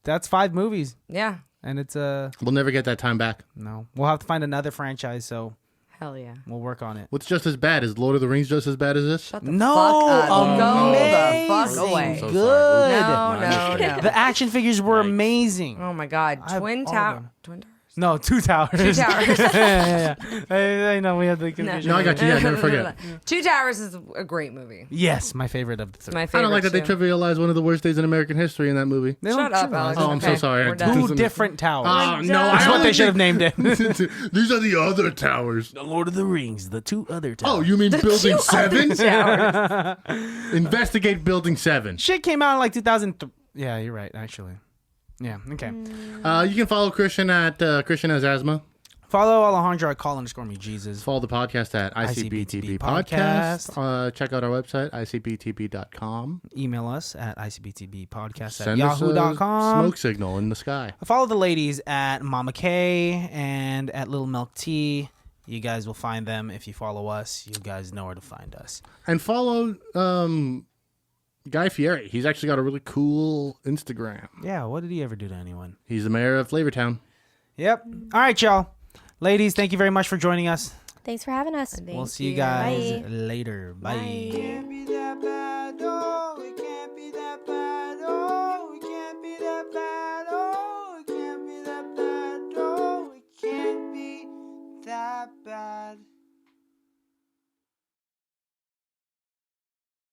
that's 5 movies, Yeah. and it's We'll never get that time back. no. We'll have to find another franchise, so Hell yeah. we'll work on it. What's just as bad? Is Lord of the Rings just as bad as this? Shut the No, fuck up. Go the amazing. fuck away. So Good. sorry. No, no, no. The action figures were amazing. Oh my God. I have Twin all of Tower. them. Twin Towers. No, 2 Towers. 2 Towers. yeah. I know we had the confusion. No, I got you. Yeah, never forget. 2 Towers is a great movie. Yes, my favorite of the It's 3. my I favorite. don't like that they too. trivialized one of the worst days in American history in that movie. They Shut don't up, trivialize Alex. it. Oh, I'm so Okay, sorry. we're done. 2 different towers. Oh, no. That's That's what they should have named it. These are the other towers. The Lord of the Rings, the 2 other towers. Oh, you mean Building 7? Towers. Investigate Building 7. Shit came out in like 2003. Yeah, you're right, actually. Yeah, okay. You can follow Christian at Christian Has Asthma. Follow Alejandro at call_me_Jesus. Follow the podcast at ICBTB Podcast. Check out our website, ICBTB.com. Email us at icbtbpodcast at Send us a yahoo.com. smoke signal in the sky. Follow the ladies at Mama K and at Little Milk Tea. You guys will find them if you follow us. You guys know where to find us. And follow Guy Fieri. He's actually got a really cool Instagram. Yeah, what did he ever do to anyone? He's the mayor of Flavortown. Yep. All right, y'all. Ladies, thank you very much for joining us. Thanks for having us. We'll see you guys Bye. later. Bye. Bye. Be that bad. Oh, it can't be that bad. Oh, it can't be that bad. Oh, it can't be that bad. Oh, it can't be that bad.